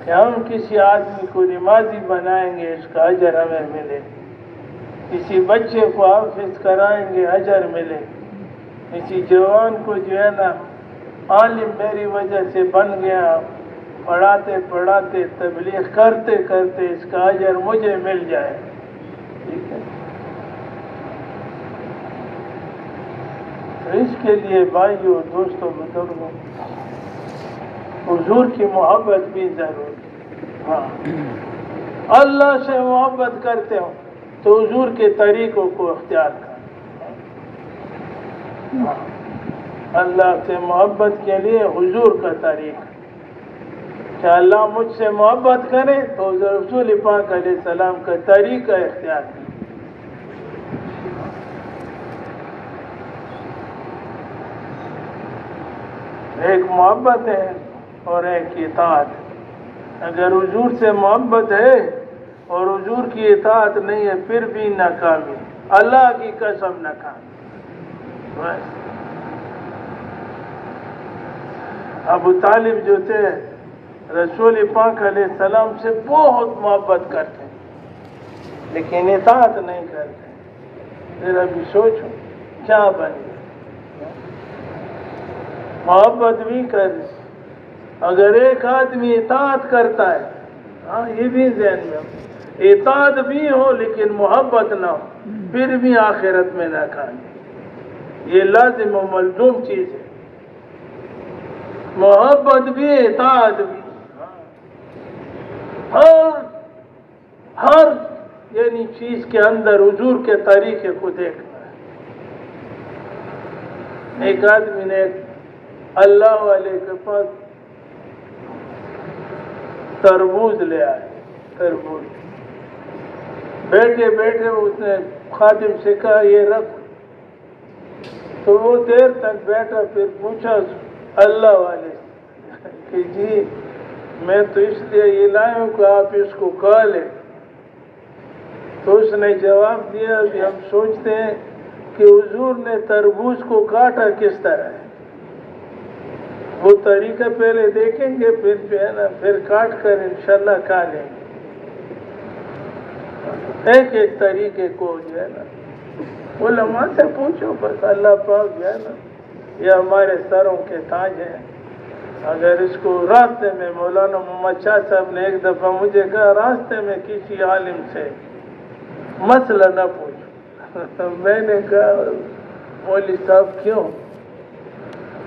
کہ ہم کسی آدمی کو نمازی بنائیں گے اس کا اجر ہمیں ملے، کسی بچے کو حافظ کرائیں گے اجر ملے، کسی جوان کو جو ہے نا عالم میری وجہ سے بن گیا، پڑھاتے پڑھاتے تبلیغ کرتے کرتے اس کا اجر مجھے مل جائے. ٹھیک ہے، تو اس کے لیے بھائیوں، دوستوں، بزرگوں، حضور کی محبت بھی ضروری ہے. ہاں، اللہ سے محبت کرتے ہو تو حضور کے طریقوں کو اختیار کرو. اللہ سے محبت کے لیے حضور کا طریقہ، کہ اللہ مجھ سے محبت کرے تو رسول پاک علیہ السلام کا طریقہ اختیار کرے. ایک محبت ہے اور ایک اطاعت. اگر حضور سے محبت ہے اور حضور کی اطاعت نہیں ہے پھر بھی ناکامی، اللہ کی قسم ناکامی. بس ابو طالب جو تھے رسول پاک علیہ السلام سے بہت محبت کرتے ہیں لیکن اطاعت نہیں کرتے. پھر ابھی سوچو کیا بنے. محبت بھی کر، اگر ایک آدمی اطاعت کرتا ہے، ہاں یہ بھی ذہن میں ہو، اطاعت بھی ہو لیکن محبت نہ ہو پھر بھی آخرت میں ناکامی. یہ لازم و ملزوم چیز ہے، محبت بھی اطاعت بھی. ہر یعنی چیز کے اندر حضور کے طریقے کو دیکھنا ہے. ایک آدمی نے اللہ والے کے پاس تربوز لے آئے. تربوز بیٹھے بیٹھے اس نے خادم سے کہا یہ رکھ، تو وہ دیر تک بیٹھا. پھر پوچھا اللہ والے کہ جی میں تو اس لیے یہ لایا ہوں کہ آپ اس کو کھا لیں. تو اس نے جواب دیا کہ ہم سوچتے ہیں کہ حضور نے تربوز کو کاٹا کس طرح ہے، وہ طریقہ پہلے دیکھیں گے پھر جو ہے نا پھر کاٹ کر انشاءاللہ کھا لیں گے. ایک ایک طریقے کو جو ہے نا علماء سے پوچھو. بس اللہ پاک جو ہے نا یہ ہمارے سروں کے تاج ہیں. اگر اس کو راستے میں مولانا محمد شاہ صاحب نے ایک دفعہ مجھے کہا راستے میں کسی عالم سے مسئلہ نہ پوچھو. میں نے کہا مولوی صاحب کیوں؟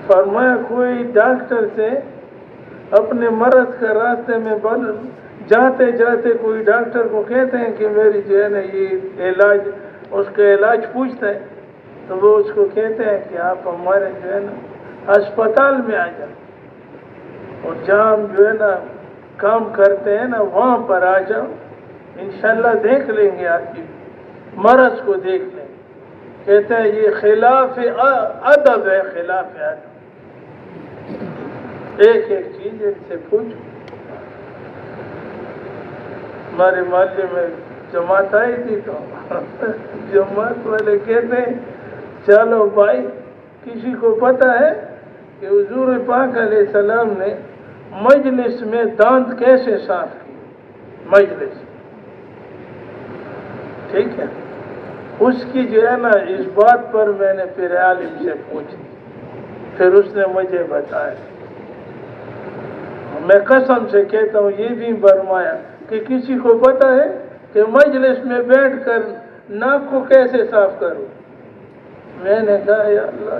فرمایا کوئی ڈاکٹر سے اپنے مرض کا راستے میں جاتے جاتے کوئی ڈاکٹر کو کہتے ہیں کہ میری جو ہے نا یہ علاج، اس کا علاج پوچھتا ہے تو وہ اس کو کہتے ہیں کہ آپ ہمارے جو ہے نا اسپتال میں آ جائیں اور جہاں ہم جو ہے نا کام کرتے ہیں نا وہاں پر آ جاؤ، انشاءاللہ دیکھ لیں گے آپ کی مرض کو دیکھ لیں. کہتے ہیں یہ خلاف ادب ہے، خلاف ادب. ایک ایک چیز ان سے پوچھو. ہمارے محلے میں جماعت آئی تھی تو جماعت والے کہتے ہیں چلو بھائی کسی کو پتہ ہے کہ حضور پاک علیہ السلام نے مجلس میں دانت کیسے صاف کیے؟ مجلس، ٹھیک ہے، اس کی جو ہے نا اس بات پر میں نے پھر عالم سے پوچھی، پھر اس نے مجھے بتایا. میں قسم سے کہتا ہوں یہ بھی فرمایا کہ کسی کو پتہ ہے کہ مجلس میں بیٹھ کر ناک کو کیسے صاف کروں؟ میں نے کہا یا اللہ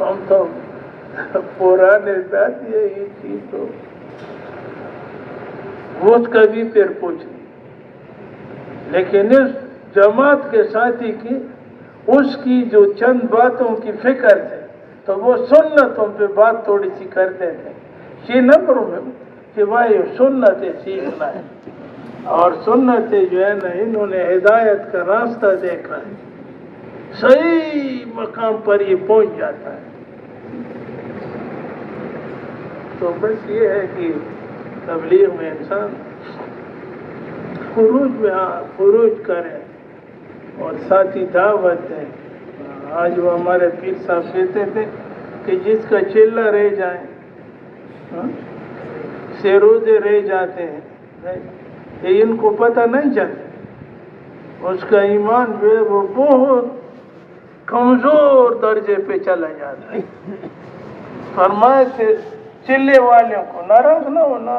ہم تو پرانے ساتھی ہے، یہ چیز تو وہ کبھی پھر پوچھ لی. لیکن اس جماعت کے ساتھی کی اس کی جو چند باتوں کی فکر تھے تو وہ سنتوں پہ بات تھوڑی سی کرتے تھے. یہ نمبروں میں کہ بھائی سنتیں سیکھنا ہے اور سنتیں جو ہے نا انہوں نے ہدایت کا راستہ دیکھا ہے، صحیح مقام پر یہ پہنچ جاتا ہے. تو بس یہ ہے کہ تبلیغ میں انسان خروج میں خروج کرے اور ساتھی دعوت دیں. آج وہ ہمارے پیر صاحب کہتے تھے کہ جس کا چلہ رہ جائے سے روزے رہ جاتے ہیں، یہ ان کو پتہ نہیں چلتا، اس کا ایمان جو ہے وہ بہت کمزور درجے پہ چلا جاتا ہے۔ فرمائے تھے چلے والوں کو ناراض نہ ہونا،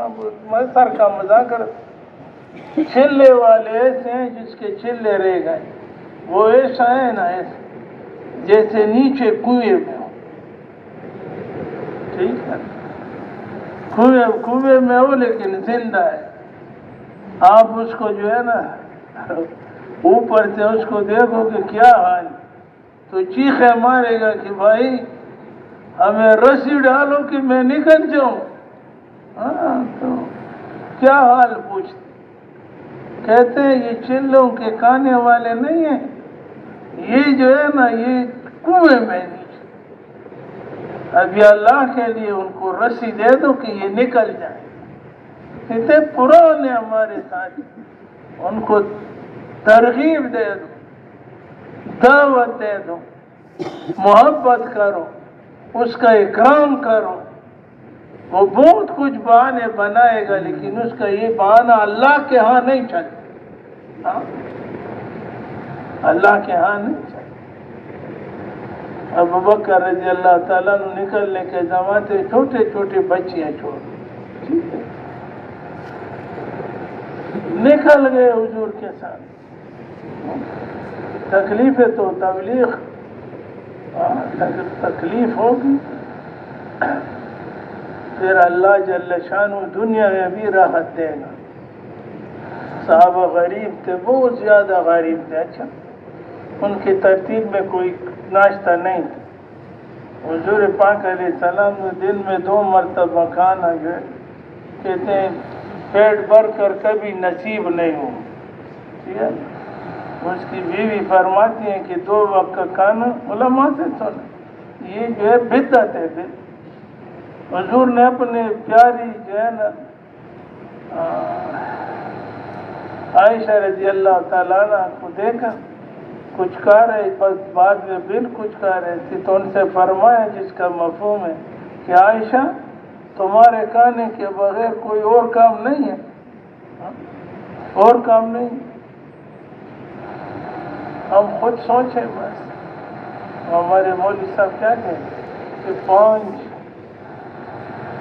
میں سر کا مذاق کر، چلے والے ایسے ہیں جس کے چلے رہ گئے، وہ ایسا ہے نا ایسا جیسے نیچے کنویں میں ہو، ٹھیک ہے، کنویں میں ہو لیکن زندہ ہے، آپ اس کو جو ہے نا اوپر سے اس کو دیکھو کہ کیا حال، تو چیخے مارے گا کہ بھائی ہمیں رسی ڈالو کہ میں نکل جاؤں۔ ہاں تو کیا حال پوچھتے، کہتے ہیں یہ چلوں کے کھانے والے نہیں ہیں، یہ جو ہے نا یہ کنویں میں نیچے، ابھی اللہ کے لیے ان کو رسی دے دو کہ یہ نکل جائے۔ اتنے پرانے ہمارے ساتھ، ان کو ترغیب دے دو، دعوت دے دو، محبت کرو، اس کا اکرام کرو، وہ بہت کچھ بہانے بنائے گا لیکن اس کا یہ بہانہ اللہ کے ہاں نہیں چلتا، ہاں اللہ کے ہاں نہیں چلتا۔ ابو بکر رضی اللہ تعالیٰ نے نکلنے کے زمانے چھوٹے چھوٹے بچیاں چھوڑ، ٹھیک ہے، نکل گئے حضور کے ساتھ، تکلیف ہے تو تبلیغ، تکلیف ہوگی، پھر اللہ جل شانہ دنیا میں بھی راحت دے گا۔ صحابہ غریب تھے، بہت زیادہ غریب تھے، اچھا ان کی ترتیب میں کوئی ناشتہ نہیں تھا، حضور پاک علیہ السلام نے دن میں 2 مرتبہ کھانا جو ہے کہتے ہیں پیٹ بھر کر کبھی نصیب نہیں ہو، ٹھیک ہے، اس کی بیوی فرماتی ہیں کہ 2 وقت کا کھانا، علماء سے سنا یہ جو ہے بدعت ہے۔ حضور نے اپنے پیاری جو ہے نا عائشہ رضی اللہ تعالیٰ عنہ کو دیکھا کچھ کہہ رہے، بس بعد میں بل کچھ کہہ رہے تھے تو ان سے فرمایا جس کا مفہوم ہے کہ عائشہ تمہارے کھانے کے بغیر کوئی اور کام نہیں ہے، اور کام نہیں، ہم خود سوچیں بس، ہمارے مولوی صاحب کیا کہتے ہیں کہ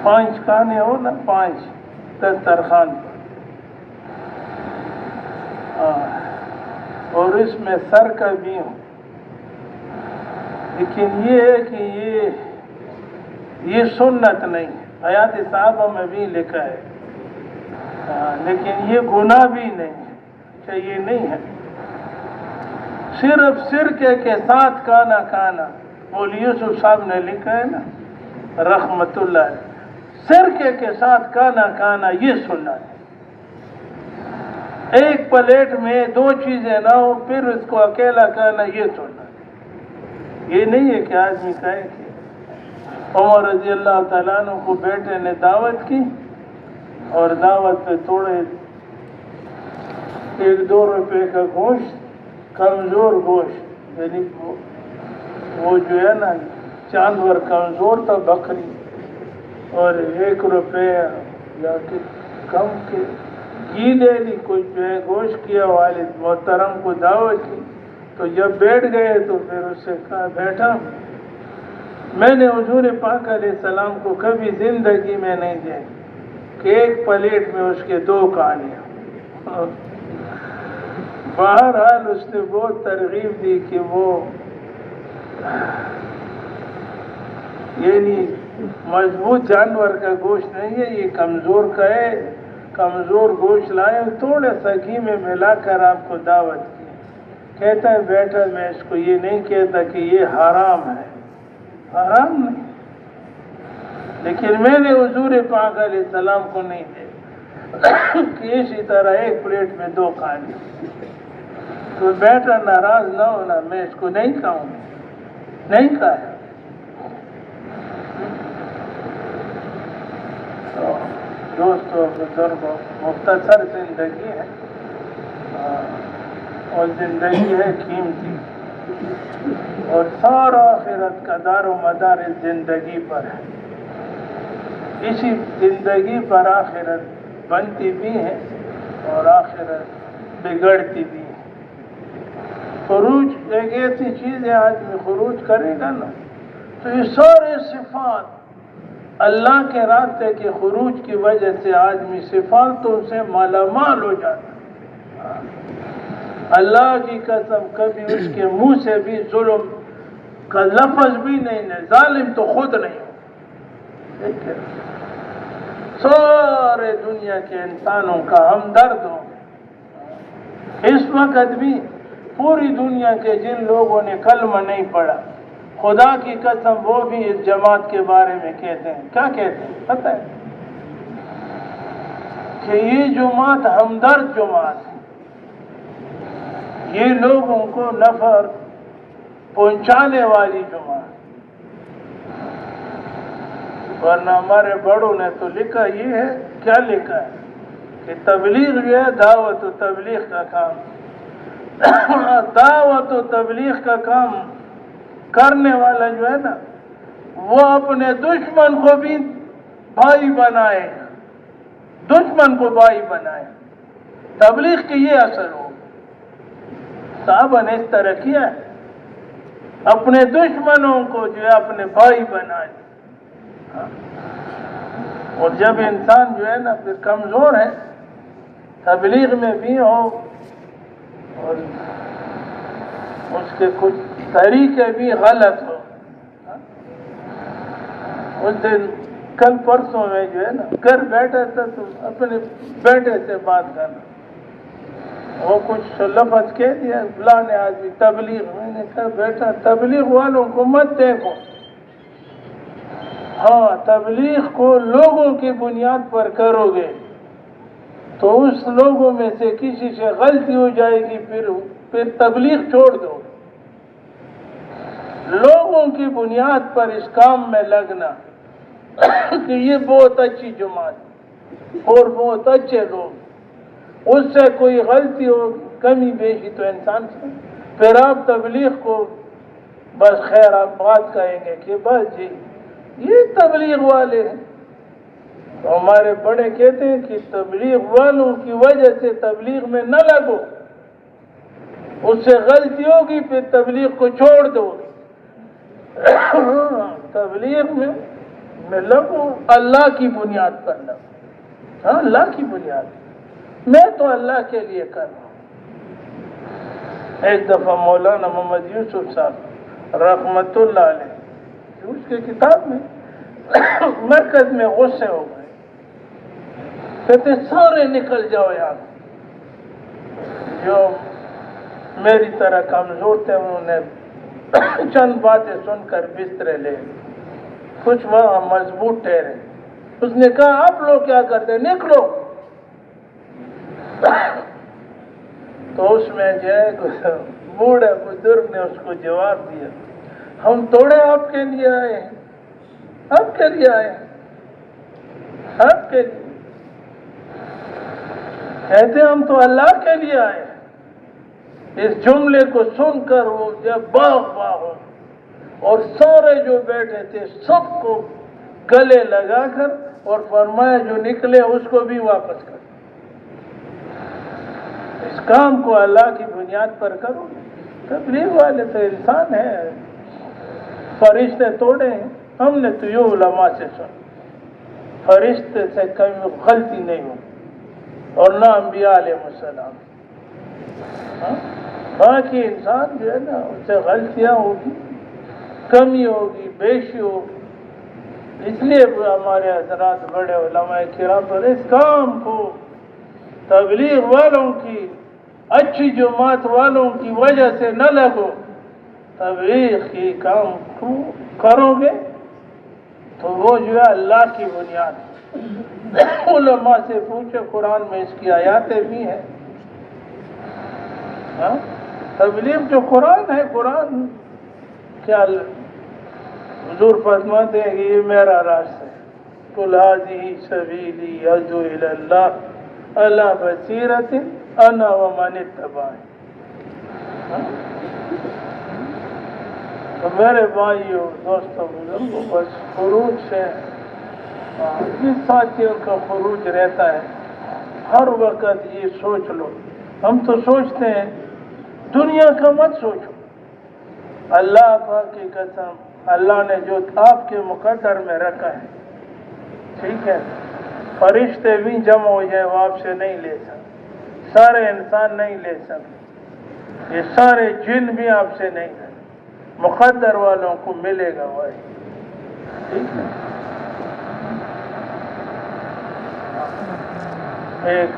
5 کھانے ہو نا، 5 دسترخوان پر، اور اس میں سر کا بھی ہوں، لیکن یہ ہے کہ یہ سنت نہیں ہے، حیات صحابہ میں بھی لکھا ہے، لیکن یہ گناہ بھی نہیں ہے، اچھا یہ نہیں ہے، صرف سرکے کے ساتھ کھانا کھانا، مولوی یوسف صاحب نے لکھا ہے نا رحمت اللہ علیہ، سرکے کے ساتھ کھانا کھانا یہ سنت ہے، ایک پلیٹ میں 2 چیزیں نہ ہو پھر اس کو اکیلا کھانا یہ سنت ہے، یہ نہیں ہے کہ آدمی کہے کہ عمر رضی اللہ تعالیٰ عنہ کو بیٹے نے دعوت کی اور دعوت پہ توڑے 1-2 روپے کا گوشت، کمزور گوشت، یعنی وہ جو ہے نا جانور کمزور تھا بکری، اور 1 روپے یا کہ کم کے گھی لے لی، کچھ جو ہے گوشت کیا، والد محترم کو دعوت کی، تو جب بیٹھ گئے تو پھر اس سے کہا بیٹھا میں نے حضور پاک علیہ السلام کو کبھی زندگی میں نہیں دیکھا کہ ایک پلیٹ میں اس کے 2 کھانے، بہرحال اس نے بہت ترغیب دی کہ وہ یعنی مضبوط جانور کا گوشت نہیں ہے، یہ کمزور کا ہے، کمزور گوشت لائے، تھوڑا سا گھی میں ملا کر آپ کو دعوت کی، کہتا ہے بیٹا میں اس کو یہ نہیں کہتا کہ یہ حرام ہے، حرام نہیں، لیکن میں نے حضور پاک علیہ السلام کو نہیں دیکھا کہ اسی طرح ایک پلیٹ میں 2 کھانے، تو بیٹا ناراض نہ ہونا، میں اس کو نہیں کھاؤں گا، نہیں کھایا۔ تو دوستو بزرگوں، مختصر زندگی ہے اور زندگی ہے قیمتی، اور سارا آخرت کا دار و مدار اس زندگی پر ہے، اسی زندگی پر آخرت بنتی بھی ہے اور آخرت بگڑتی بھی ہے۔ خروج ایک ایسی چیز ہے، آدمی خروج کرے گا نا تو یہ سارے صفات اللہ کے راستے کے خروج کی وجہ سے آدمی صفاتوں سے مالا مال ہو جاتا ہے۔ اللہ کی قسم کبھی اس کے منہ سے بھی ظلم کا لفظ بھی نہیں ہے، ظالم تو خود نہیں ہو، لیکن سارے دنیا کے انسانوں کا ہمدرد ہو۔ اس وقت بھی پوری دنیا کے جن لوگوں نے کلمہ نہیں پڑھا، خدا کی قسم وہ بھی اس جماعت کے بارے میں کہتے ہیں، کیا کہتے ہیں پتہ ہے؟ کہ یہ جماعت ہمدرد جماعت ہے، یہ لوگوں کو نفع پہنچانے والی جماعت۔ ورنہ ہمارے بڑوں نے تو لکھا یہ ہے، کیا لکھا ہے کہ تبلیغ جو ہے دعوت و تبلیغ کا کام، دعوت و تبلیغ کا کام کرنے والا جو ہے نا وہ اپنے دشمن کو بھی بھائی بنائے، دشمن کو بھائی بنائے، تبلیغ کی یہ اثر ہو۔ صحابہ نے اس طرح کیا ہے، اپنے دشمنوں کو جو ہے اپنے بھائی بنائے۔ اور جب انسان جو ہے نا پھر کمزور ہے، تبلیغ میں بھی ہو اور اس کے کچھ طریقے بھی غلط ہو۔ اس دن کل پرسوں میں جو ہے نا گھر بیٹھا تھا تو اپنے بیٹے سے بات کرنا، وہ کچھ لفظ کہہ دیا، فلاں آدمی تبلیغ، میں نے کہا بیٹا تبلیغ والوں کو مت دیکھو، ہاں تبلیغ کو لوگوں کی بنیاد پر کرو گے تو اس لوگوں میں سے کسی سے غلطی ہو جائے گی، پھر تبلیغ چھوڑ دو۔ لوگوں کی بنیاد پر اس کام میں لگنا کہ یہ بہت اچھی جماعت اور بہت اچھے لوگ، اس سے کوئی غلطی ہو کمی بیشی تو انسان سے، پھر آپ تبلیغ کو بس خیر آپ بات کہیں گے کہ بس جی یہ تبلیغ والے ہیں۔ تو ہمارے بڑے کہتے ہیں کہ تبلیغ والوں کی وجہ سے تبلیغ میں نہ لگو، اس سے غلطی ہوگی پھر تبلیغ کو چھوڑ دو۔ تبلیغ میں لگو، اللہ کی بنیاد پر لگو، ہاں اللہ کی بنیاد، میں تو اللہ کے لیے کر رہا ہوں۔ ایک دفعہ مولانا محمد یوسف صاحب رحمت اللہ علیہ اس کے کتاب میں مرکز میں غصے ہو گئے، کہتے سارے نکل جاؤ یہاں، جو میری طرح کمزور تھے انہوں نے چند باتیں سن کر بسترے لے، کچھ وہاں مضبوط ٹھہرے۔ اس نے کہا آپ لوگ کیا کرتے، نکلو۔ تو اس میں جو ہے بوڑھے بزرگ نے اس کو جواب دیا، ہم توڑے آپ کے لیے آئے ہیں، آپ کے لیے آئے ہیں، آپ کے لیے، کہتے ہم تو اللہ کے لیے آئے ہیں۔ اس جملے کو سن کر وہ جب باغ ہو اور سارے جو بیٹھے تھے سب کو گلے لگا کر اور فرمایا جو نکلے اس کو بھی واپس کر، اس کام کو اللہ کی بنیاد پر کرو۔ تبلیغ والے تو انسان ہیں، فرشتے توڑے ہیں، ہم نے تو یہ علماء سے سن، فرشتے سے کبھی غلطی نہیں ہوئی اور نہ انبیاء علیہ السلام۔ باقی انسان جو ہے نا اس سے غلطیاں ہوگی، کمی ہوگی، بیشی ہوگی، اس لیے ہمارے حضرات بڑے علماء کرام پر اس کام کو تبلیغ والوں کی، اچھی جماعت والوں کی وجہ سے نہ لگو، تبلیغ کی کام کرو گے تو وہ جو ہے اللہ کی بنیاد۔ علماء سے پوچھے، قرآن میں اس کی آیاتیں بھی ہیں۔ تبلیغ جو قرآن ہے، قرآن کیا حضور فرماتے ہیں کہ یہ میرا راستہ ہے، قل ھذہ سبیلی ادعو الی اللہ علی بصیرۃ انا ومن اتبعنی۔ تو میرے بھائیوں دوستوں بزرگوں، بس خروج سے جس ساتھیوں کا خروج رہتا ہے ہر وقت یہ سوچ لو، ہم تو سوچتے ہیں دنیا کا مت سوچو، اللہ پاک کی قسم اللہ نے جو آپ کے مقدر میں رکھا ہے، ٹھیک ہے، فرشتے بھی جمع ہو جائے وہ آپ سے نہیں لے سکتے، سارے انسان نہیں لے سکتے، یہ سارے جن بھی آپ سے نہیں لے، مقدر والوں کو ملے گا وہی، ٹھیک ہے۔ ایک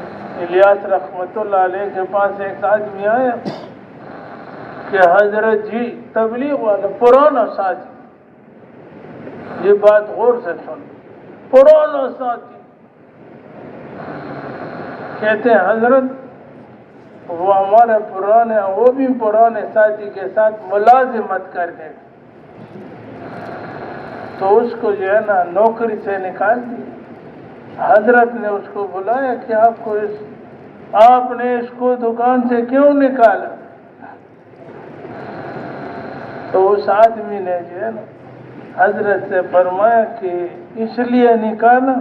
الیاس رحمت اللہ علیہ کے پاس ایک آدمی آیا کہ حضرت جی تبلیغ والا پرانا ساتھی، یہ بات غور سے سن، پرانا ساتھی کہتے ہیں حضرت وہ ہمارے پرانے، وہ بھی پرانے ساتھی کے ساتھ ملازمت کرتے تھے، تو اس کو جو ہے نا نوکری سے نکال دیا۔ حضرت نے اس کو بلایا کہ آپ نے اس کو دکان سے کیوں نکالا؟ تو اس آدمی نے جو ہے نا حضرت سے فرمایا کہ اس لیے نکالا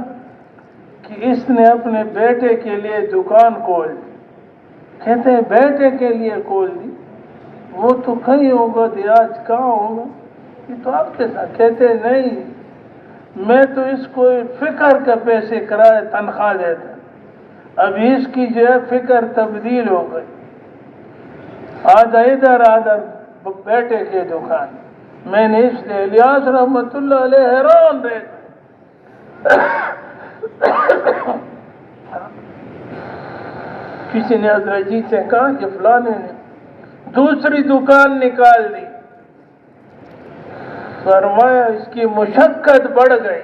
کہ اس نے اپنے بیٹے کے لیے دکان کھول دی۔ کہتے ہیں بیٹے کے لیے کھول دی، وہ تو کہیں ہوگا، آج کہاں ہوگا، یہ تو آپ کے ساتھ۔ کہتے ہیں نہیں، میں تو اس کو فکر کے پیسے کرائے تنخواہ دیتا، ابھی اس کی جو ہے فکر تبدیل ہو گئی، آدھا ادھر آدھا بیٹے کے دکان۔ میں نے اس لیے الیاس رحمت اللہ علیہ حیران رہ گئے، کسی نے حضرت جی سے کہا کہ فلانے نے دوسری دکان نکال دی، فرمایا اس کی مشقت بڑھ گئی۔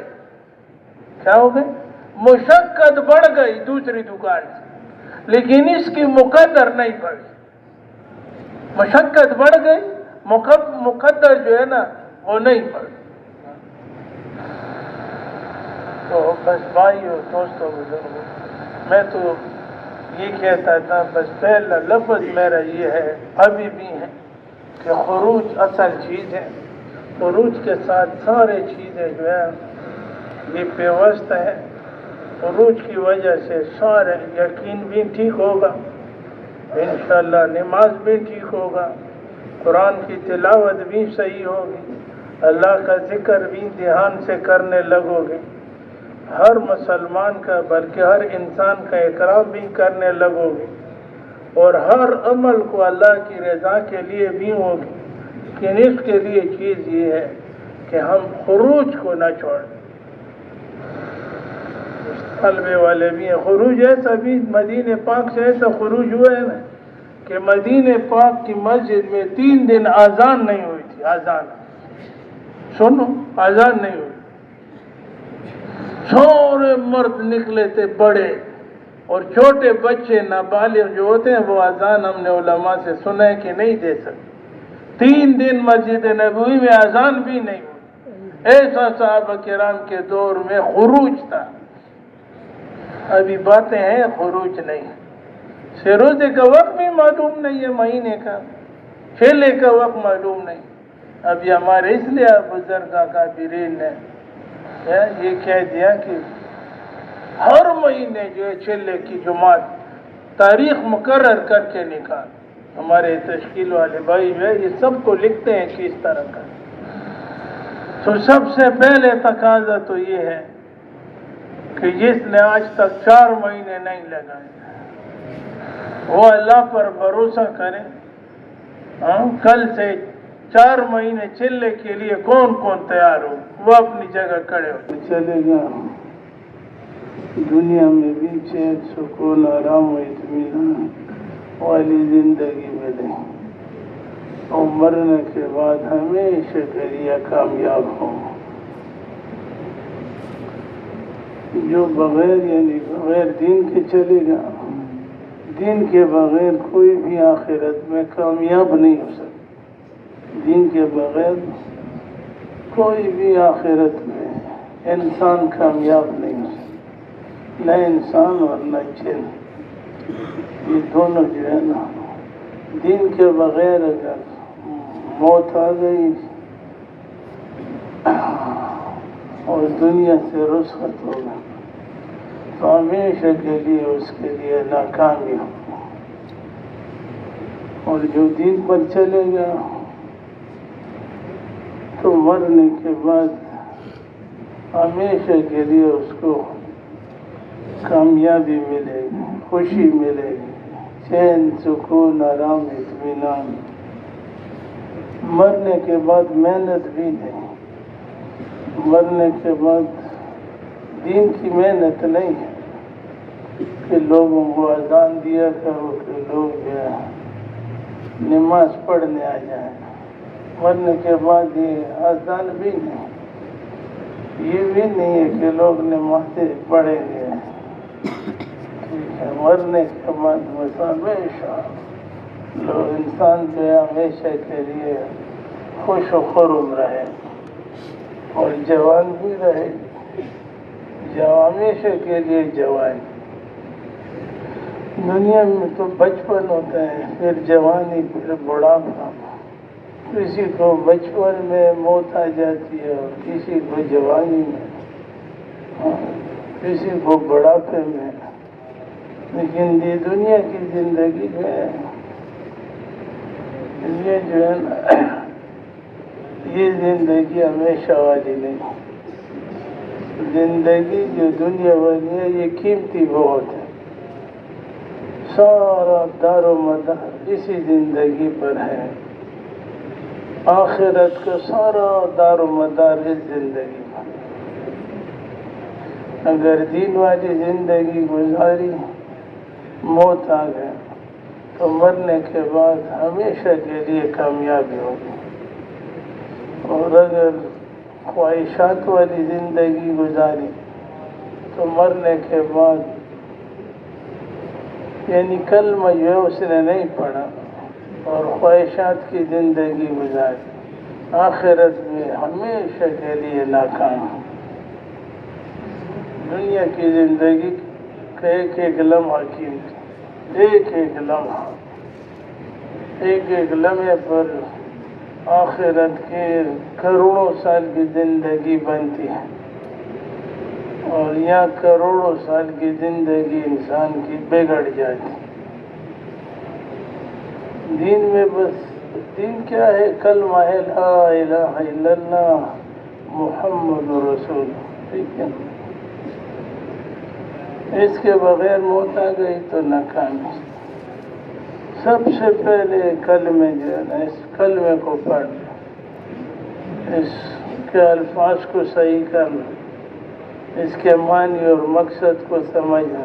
کیا ہو گئی؟ مشقت بڑھ گئی دوسری دکان سے، لیکن اس کی مقدر نہیں بڑھی۔ مشقت بڑھ گئی، مقدر جو ہے نا وہ نہیں بڑھی۔ تو بس بھائیو، دوستو، بزرگوں، میں تو یہ کہتا تھا، بس پہلا لفظ میرا یہ ہے، ابھی بھی ہے، کہ خروج اصل چیز ہے، خروج کے ساتھ سارے چیزیں جو ہے یہ پیوست ہے۔ خروج کی وجہ سے سارے یقین بھی ٹھیک ہوگا، انشاءاللہ نماز بھی ٹھیک ہوگا، قرآن کی تلاوت بھی صحیح ہوگی، اللہ کا ذکر بھی دھیان سے کرنے لگو گے، ہر مسلمان کا بلکہ ہر انسان کا اکرام بھی کرنے لگو گے، اور ہر عمل کو اللہ کی رضا کے لیے بھی ہوگی۔ لیکن اس کے لیے چیز یہ ہے کہ ہم خروج کو نہ چھوڑیں۔ طلبے والے بھی ہیں، خروج ایسا بھی مدینہ پاک سے ایسا خروج ہوا ہے نا کہ مدینہ پاک کی مسجد میں 3 دن اذان نہیں ہوئی تھی، اذان، سنو، اذان نہیں ہوئی، سارے مرد نکلے تھے بڑے، اور چھوٹے بچے نابالغ جو ہوتے ہیں وہ اذان ہم نے علماء سے سنا ہے کہ نہیں دے سکتے۔ 3 دن مسجد نبوی میں اذان بھی نہیں ہوئی، ایسا صحابہ کرام کے دور میں خروج تھا۔ ابھی باتیں ہیں، خروج نہیں، روزے کا وقت بھی معلوم نہیں ہے، مہینے کا چلے کا وقت معلوم نہیں۔ ابھی ہمارے اس لیے بزرگاں کابرین نے یہ کہہ دیا کہ ہر مہینے جو ہے چلے کی جماعت تاریخ مقرر کر کے نکال۔ ہمارے تشکیل والے بھائی جو ہے یہ سب کو لکھتے ہیں کہ اس طرح کا۔ تو سب سے پہلے تقاضا تو یہ ہے کہ جس نے آج تک 4 مہینے نہیں لگائے وہ اللہ پر بھروسہ کرے، کل سے 4 مہینے چلنے کے لیے کون کون تیار ہو، وہ اپنی جگہ کھڑے ہو چلے گا، دنیا میں بھی چین، سکون، آرام و اطمینان والی زندگی ملے، اور مرنے کے بعد ہمیشہ ذریعہ کامیاب ہو۔ جو بغیر یعنی بغیر دین کے چلے گا، دین کے بغیر کوئی بھی آخرت میں کامیاب نہیں ہو سکتا، دین کے بغیر کوئی بھی آخرت میں انسان کامیاب نہیں ہو سکتا، نہ انسان اور نہ جن، یہ دونوں جو ہے نا، دین کے بغیر اگر موت آ گئی اور دنیا سے رخصت ہوگا تو ہمیشہ کے لیے اس کے لیے ناکامی ہوگی، اور جو دین پر چلے گا تو مرنے کے بعد ہمیشہ کے لیے اس کو کامیابی ملے گی، خوشی ملے گی، چین، سکون، آرام، اطمینان۔ مرنے کے بعد محنت بھی نہیں، مرنے کے بعد دین کی محنت نہیں ہے کہ لوگوں کو اذان دیا کرو کہ لوگ نماز پڑھنے آ جائیں۔ مرنے کے بعد یہ اذان بھی نہیں، یہ بھی نہیں ہے کہ لوگ نمازیں پڑھیں گے۔ مرنے کے بعد بس ہمیشہ لوگ انسان جو ہے ہمیشہ کے لیے خوش و خرم رہے اور جوان بھی رہے، ہمیشہ کے لیے جوان۔ دنیا میں تو بچپن ہوتا ہے، پھر جوانی، پھر بڑھاپا۔ کسی کو بچپن میں موت آ جاتی ہے اور کسی کو جوانی میں، کسی کو بڑھاپے میں، لیکن یہ دنیا کی زندگی ہے، یہ جو ہے نا، یہ زندگی ہمیشہ والی نہیں۔ زندگی جو دنیا والی ہے یہ قیمتی بہت ہے، سارا دار و مدار اسی زندگی پر ہے، آخرت کا سارا دار و مدار اس زندگی پر۔ اگر دین والی زندگی گزاری، موت آ گئے تو مرنے کے بعد ہمیشہ کے لیے کامیابی ہوگی، اور اگر خواہشات والی زندگی گزاری تو مرنے کے بعد، یعنی کلمہ جو ہے اس نے نہیں پڑھا اور خواہشات کی زندگی گزاری، آخرت میں ہمیشہ کے لیے ناکام۔ دنیا کی زندگی کا ایک ایک لمحہ قیمتی، ایک ایک لمحہ، ایک ایک لمحے پر آخرت کے کروڑوں سال کی زندگی بنتی ہے، اور یہاں کروڑوں سال کی زندگی انسان کی بگڑ جاتی۔ دین میں بس، دین کیا ہے؟ کلمہ ہے لا الہ الا اللہ محمد رسول، ٹھیک ہے؟ اس کے بغیر موت آ گئی تو ناکامی۔ سب سے پہلے کلمے جو ہے نا، اس کلمے کو پڑھنا، اس کے الفاظ کو صحیح کرنا، اس کے معنی اور مقصد کو سمجھنا،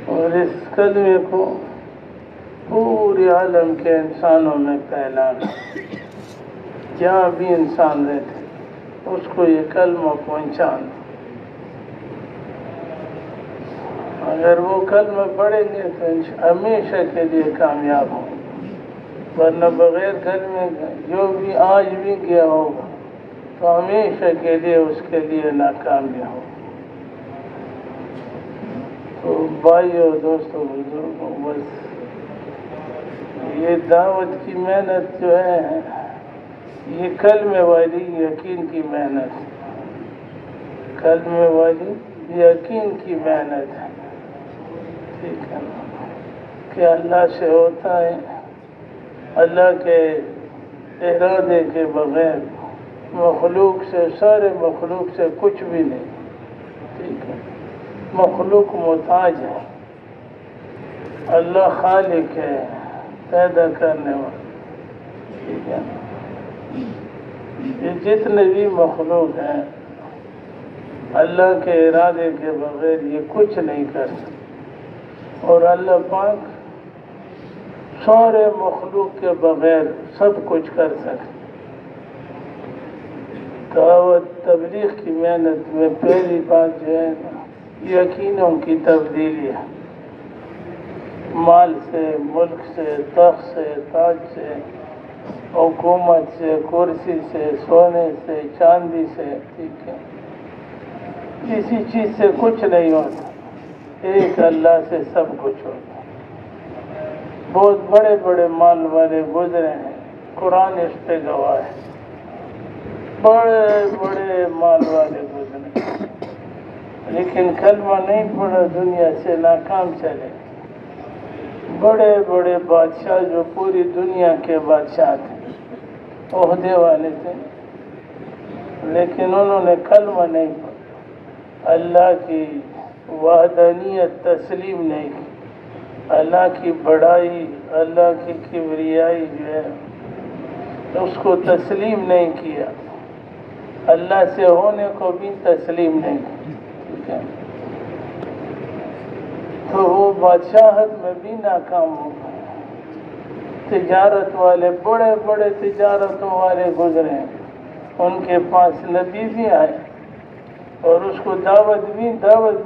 اور اس کلمے کو پورے عالم کے انسانوں میں پھیلانا۔ جہاں بھی انسان رہتے اس کو یہ کلمہ پہنچانا۔ اگر وہ کلمہ پڑھیں گے تو ہمیشہ کے لیے کامیاب ہوں، ورنہ بغیر کلمے جو بھی آج بھی گیا ہوگا تو ہمیشہ کے لیے اس کے لیے ناکامی ہو۔ تو بھائیو، دوستوں، بزرگوں، بس یہ دعوت کی محنت جو ہے یہ کلمے والی یقین کی محنت، کلمے والی یقین کی محنت ہے، ٹھیک ہے نا؟ کہ اللہ سے ہوتا ہے، اللہ کے ارادے کے بغیر مخلوق سے، سارے مخلوق سے کچھ بھی نہیں، ٹھیک ہے؟ مخلوق محتاج ہے، اللہ خالق ہے، پیدا کرنے والا، ٹھیک ہے؟ یہ جتنے بھی مخلوق ہیں اللہ کے ارادے کے بغیر یہ کچھ نہیں کر سکتے، اور اللہ پاک سارے مخلوق کے بغیر سب کچھ کر سکتے۔ دعوت تبلیغ کی محنت میں پہلی بات جو ہے نا، یقینوں کی تبدیلی ہے، مال سے، ملک سے، تخت سے، تاج سے، حکومت سے، کرسی سے، سونے سے، چاندی سے، ٹھیک ہے؟ کسی چیز سے کچھ نہیں ہوتا، ایک اللہ سے سب کچھ ہوتا۔ بہت بڑے بڑے مال والے گزرے ہیں، قرآن اس پہ گواہ ہے، بڑے بڑے مال والے گزرے، لیکن کلمہ نہیں پڑھا، دنیا سے ناکام چلے۔ بڑے بڑے بادشاہ جو پوری دنیا کے بادشاہ تھے، عہدے والے تھے، لیکن انہوں نے کلمہ نہیں پڑھا، اللہ کی وحدانیت تسلیم نہیں کی، اللہ کی بڑائی، اللہ کی کبریائی جو ہے اس کو تسلیم نہیں کیا، اللہ سے ہونے کو بھی تسلیم نہیں کیا، تو وہ بادشاہت میں بھی ناکام ہو گئے۔ تجارت والے، بڑے بڑے تجارتوں والے گزرے، ان کے پاس نبی بھی آئے اور اس کو دعوت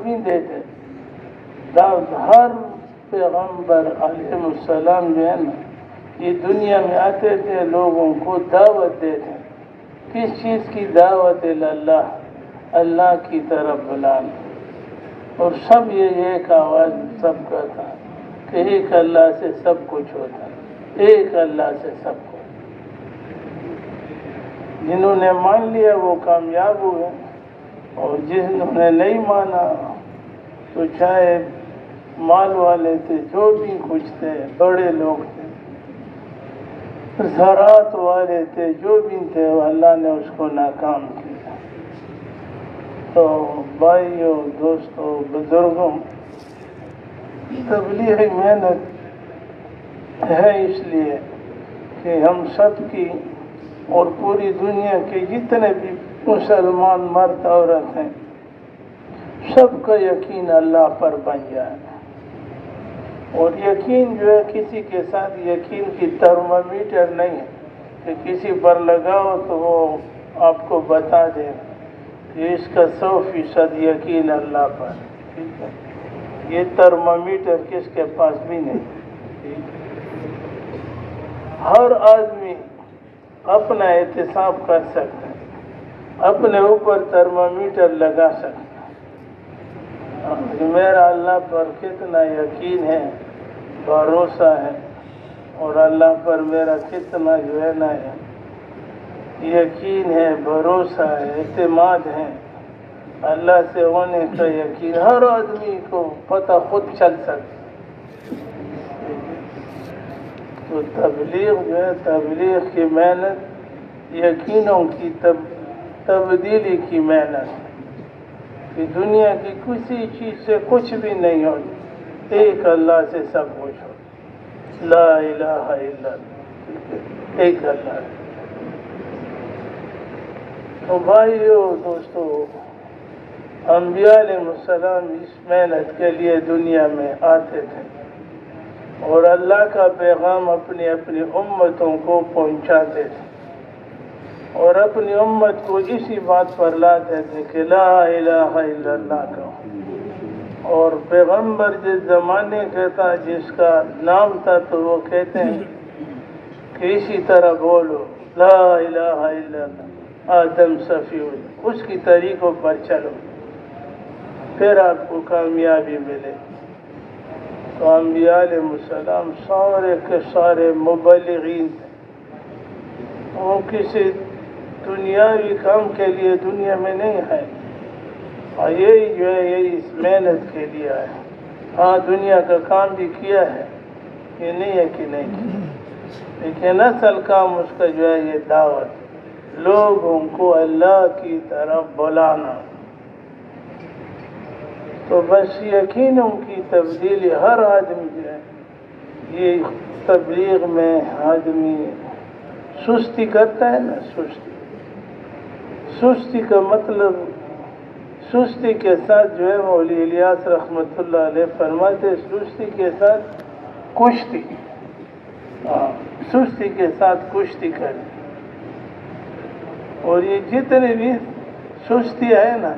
بھی دیتے۔ ہر پیغمبر علیہ السلام جو ہے نا، یہ دنیا میں آتے تھے، لوگوں کو دعوت دیتے۔ کس چیز کی دعوت؟ اللہ، اللہ کی طرف بلانا، اور سب یہ ایک آواز سب کا تھا کہ ایک اللہ سے سب کچھ ہوتا ہے، ایک اللہ سے سب کچھ۔ جنہوں نے مان لیا وہ کامیاب ہوئے، اور جنہوں نے نہیں مانا تو چاہے مال والے تھے، جو بھی کچھ تھے، بڑے لوگ تھے، زراعت والے تھے، جو بھی تھے، اللہ نے اس کو ناکام کیا۔ تو بھائیوں، دوستوں، بزرگوں، تبلیغی محنت ہے اس لیے کہ ہم سب کی اور پوری دنیا کے جتنے بھی مسلمان مرد عورت ہیں، سب کا یقین اللہ پر بن جائے۔ اور یقین جو ہے کسی کے ساتھ یقین کی ترمامیٹر نہیں ہے کہ کسی پر لگاؤ تو وہ آپ کو بتا دے کہ اس کا 100% یقین اللہ پر، ٹھیک ہے؟ یہ ترمامیٹر کس کے پاس بھی نہیں۔ ہر آدمی اپنا احتساب کر سکتا ہے، اپنے اوپر ترمامیٹر لگا سکتا ہے، میرا اللہ پر کتنا یقین ہے، بھروسہ ہے، اور اللہ پر میرا کتنا جو ہے نا یقین ہے، بھروسہ ہے، اعتماد ہے، اللہ سے ہونے کا یقین ہر آدمی کو پتہ خود چل سکتا۔ تو تبلیغ جو ہے، تبلیغ کی محنت یقینوں کی تبدیلی کی محنت، کہ دنیا کی کسی چیز سے کچھ بھی نہیں ہوتی، ایک اللہ سے سب کچھ ہوتا، لا الہ الا اللہ، ایک اللہ۔ تو بھائیو، دوستو، انبیاء علیہ السلام اس محنت کے لیے دنیا میں آتے تھے، اور اللہ کا پیغام اپنی اپنی امتوں کو پہنچاتے تھے، اور اپنی امت کو اسی بات پر لاتے تھے کہ لا الہ الا اللہ کہو۔ اور پیغمبر جس زمانے کا تھا، جس کا نام تھا، تو وہ کہتے ہیں کہ اسی طرح بولو لا الہ الا اللہ، آدم صفی اللہ، اس کی طریقوں پر چلو، پھر آپ کو کامیابی ملے۔ تو انبیاء علیہ السلام سارے کے سارے مبلغین تھے، وہ کسی دنیاوی کام کے لیے دنیا میں نہیں ہے، اور یہی جو ہے یہی اس محنت کے لیے ہے۔ ہاں، دنیا کا کام بھی کیا ہے، یہ نہیں ہے کہ نہیں کیا، لیکن اصل کام اس کا جو ہے یہ دعوت، لوگوں کو اللہ کی طرف بلانا۔ تو بس یقینوں کی تبدیلی ہر آدمی جو ہے، یہ تبلیغ میں آدمی سستی کرتا ہے نا، سستی کا مطلب، سستی کے ساتھ جو ہے مولوی الیاس رحمۃ اللہ علیہ فرماتے، سستی کے ساتھ کشتی، سستی کے ساتھ کشتی کریں۔ اور یہ جتنے بھی سستی ہے نا،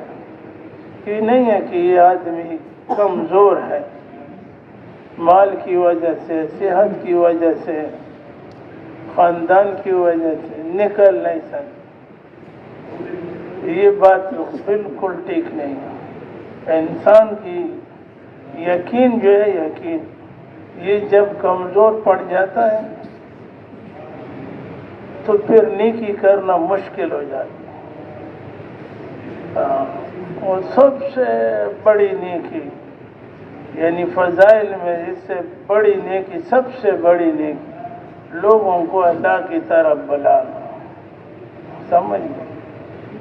یہ نہیں ہے کہ یہ آدمی کمزور ہے، مال کی وجہ سے، صحت کی وجہ سے، خاندان کی وجہ سے نکل نہیں سکتا، یہ بات بالکل ٹھیک نہیں ہے۔ انسان کی یقین جو ہے، یقین یہ جب کمزور پڑ جاتا ہے تو پھر نیکی کرنا مشکل ہو جاتا ہے۔ اور سب سے بڑی نیکی، یعنی فضائل میں اس سے بڑی نیکی، سب سے بڑی نیکی لوگوں کو اللہ کی طرف بلانا. سمجھ گئے؟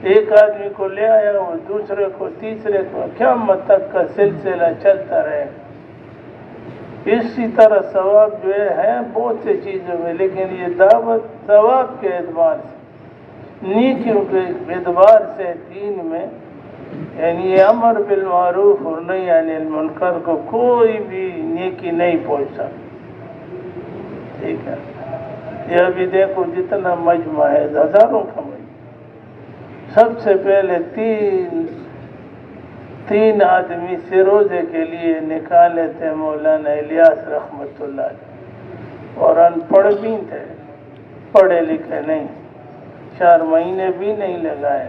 ایک آدمی کو لے آیا وہ دوسرے کو، تیسرے کو، قیامت تک کا سلسلہ چلتا رہے. اسی طرح ثواب جو ہے بہت سی چیزوں میں، لیکن یہ دعوت ثواب کے اعتبار سے، نیکیوں کے اعتبار سے دین میں، یعنی یہ امر بالمعروف اور نہی عن المنکر کو کوئی بھی نیکی نہیں پہنچ سکتی. ٹھیک ہے؟ یہ ابھی دیکھو جتنا مجمع ہے، ہزاروں کا مجمع، سب سے پہلے تین آدمی سے روزے کے لیے نکالے تھے مولانا الیاس رحمت اللہ علیہ، اور ان پڑھ بھی تھے، پڑھے لکھے نہیں، 4 مہینے بھی نہیں لگائے.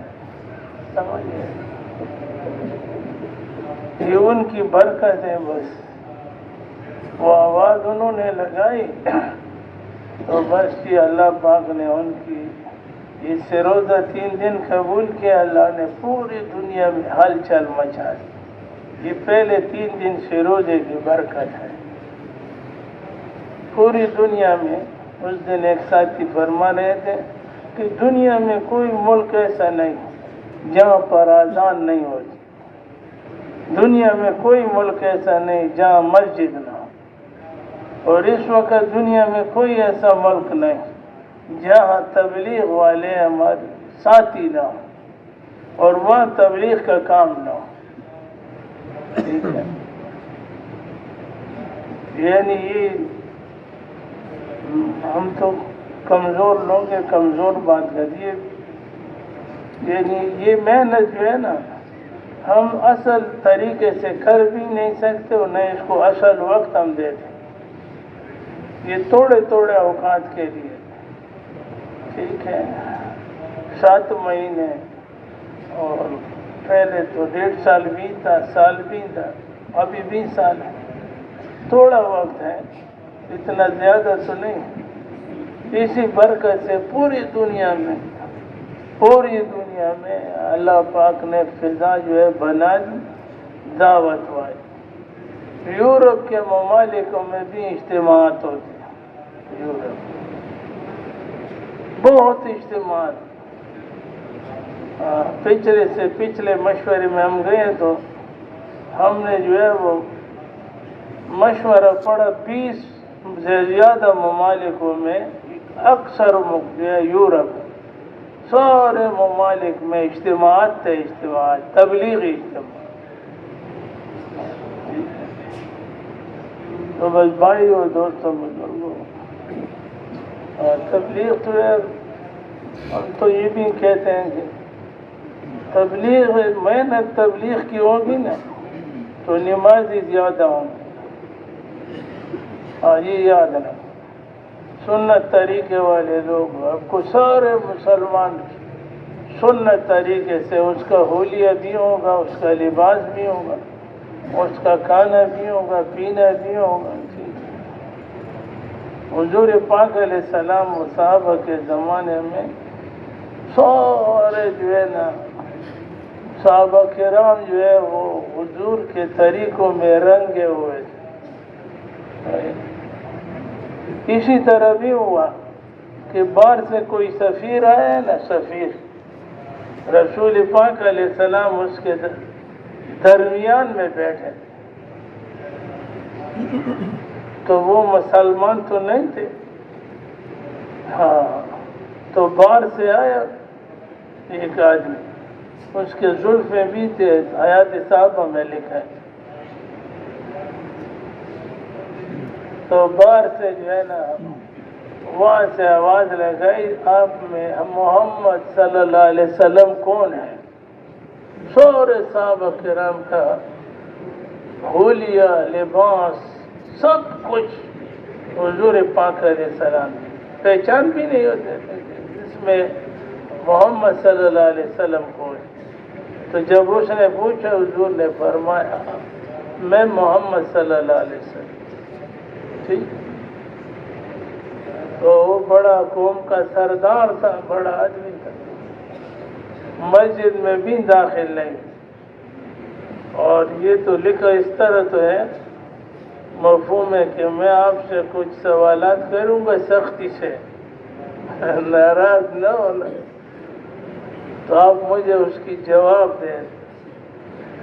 سمجھے؟ یہ ان کی برکت ہے. بس وہ آواز انہوں نے لگائی تو بس یہ اللہ پاک نے ان کی اس سے روزہ 3 دن قبول کیا. اللہ نے پوری دنیا میں ہلچل مچا دی. یہ پہلے 3 دن سے روزے کی برکت ہے پوری دنیا میں. اس دن ایک ساتھی فرما رہے تھے کہ دنیا میں کوئی ملک ایسا نہیں جہاں پر اذان نہیں ہوتی، دنیا میں کوئی ملک ایسا نہیں جہاں مسجد نہ ہو، اور اس وقت دنیا میں کوئی ایسا ملک نہیں جہاں تبلیغ والے ہمارے ساتھی نہ ہو اور وہاں تبلیغ کا کام نہ ہو. ٹھیک ہے؟ یعنی یہ ہم تو کمزور لوگ ہیں، کمزور بات کر دیے. یعنی یہ محنت جو ہے نا، ہم اصل طریقے سے کر بھی نہیں سکتے اور نہ اس کو اصل وقت ہم دیتے. یہ تھوڑے اوقات کے لیے. ٹھیک ہے؟ 7 مہینے، اور پہلے تو 1.5 سال بھی تھا، سال بھی تھا، ابھی 20 سال ہے. تھوڑا وقت ہے، اتنا زیادہ تو نہیں. اسی برکت سے پوری دنیا میں اللہ پاک نے فضا جو ہے بنا دی دعوت والی. یورپ کے ممالکوں میں بھی اجتماعات ہوتے ہیں. یورپ بہت اجتماعات. پچھلے مشورے میں ہم گئے تو ہم نے جو ہے وہ مشورہ پڑھا 20 سے زیادہ ممالکوں میں، اکثر یورپ سارے ممالک میں اجتماعات تھے، اجتماعات، تبلیغی اجتماع. تو بس بھائی اور دوستوں بزرگوں، تبلیغ تو ہے، ہم تو یہ بھی کہتے ہیں کہ تبلیغ، محنت تبلیغ کی ہوگی نا تو نمازی زیادہ ہوں گے. یہ یاد رکھیں، سنت طریقے والے لوگ آپ کو سارے مسلمان سنت طریقے سے، اس کا حلیہ بھی ہوگا، اس کا لباس بھی ہوگا، اس کا کھانا بھی ہوگا، پینا بھی ہوگا. حضور پاک علیہ السلام و صحابہ کے زمانے میں سارے جو ہے نا صحابہ کرام جو ہے وہ حضور کے طریقوں میں رنگے ہوئے تھے. اسی طرح بھی ہوا کہ باہر سے کوئی سفیر آیا ہے نا، سفیر، رسول پاک علیہ السلام اس کے درمیان میں بیٹھے، تو وہ مسلمان تو نہیں تھے. ہاں، تو باہر سے آیا ایک آدمی، اس کے زلفیں بھی تھے، حیات صحابہ میں لکھا ہے. تو باہر سے جو ہے نا وہاں سے آواز لگائی، آپ میں محمد صلی اللہ علیہ وسلم کون ہے؟ سارے صحابہ کرام کا حلیہ، لباس، سب کچھ حضور پاک علیہ السلام پہچان بھی نہیں ہوتے تھے اس میں محمد صلی اللہ علیہ وسلم کون ہے. تو جب اس نے پوچھا، حضور نے فرمایا میں محمد صلی اللہ علیہ وسلم. ٹھیک. تو وہ بڑا قوم کا سردار تھا، بڑا آدمی تھا. مسجد میں بھی داخل نہیں. اور یہ تو لکھا اس طرح تو ہے، مفہوم ہے کہ میں آپ سے کچھ سوالات کروں گا سختی سے، ناراض نہ ہونا، تو آپ مجھے اس کی جواب دیں.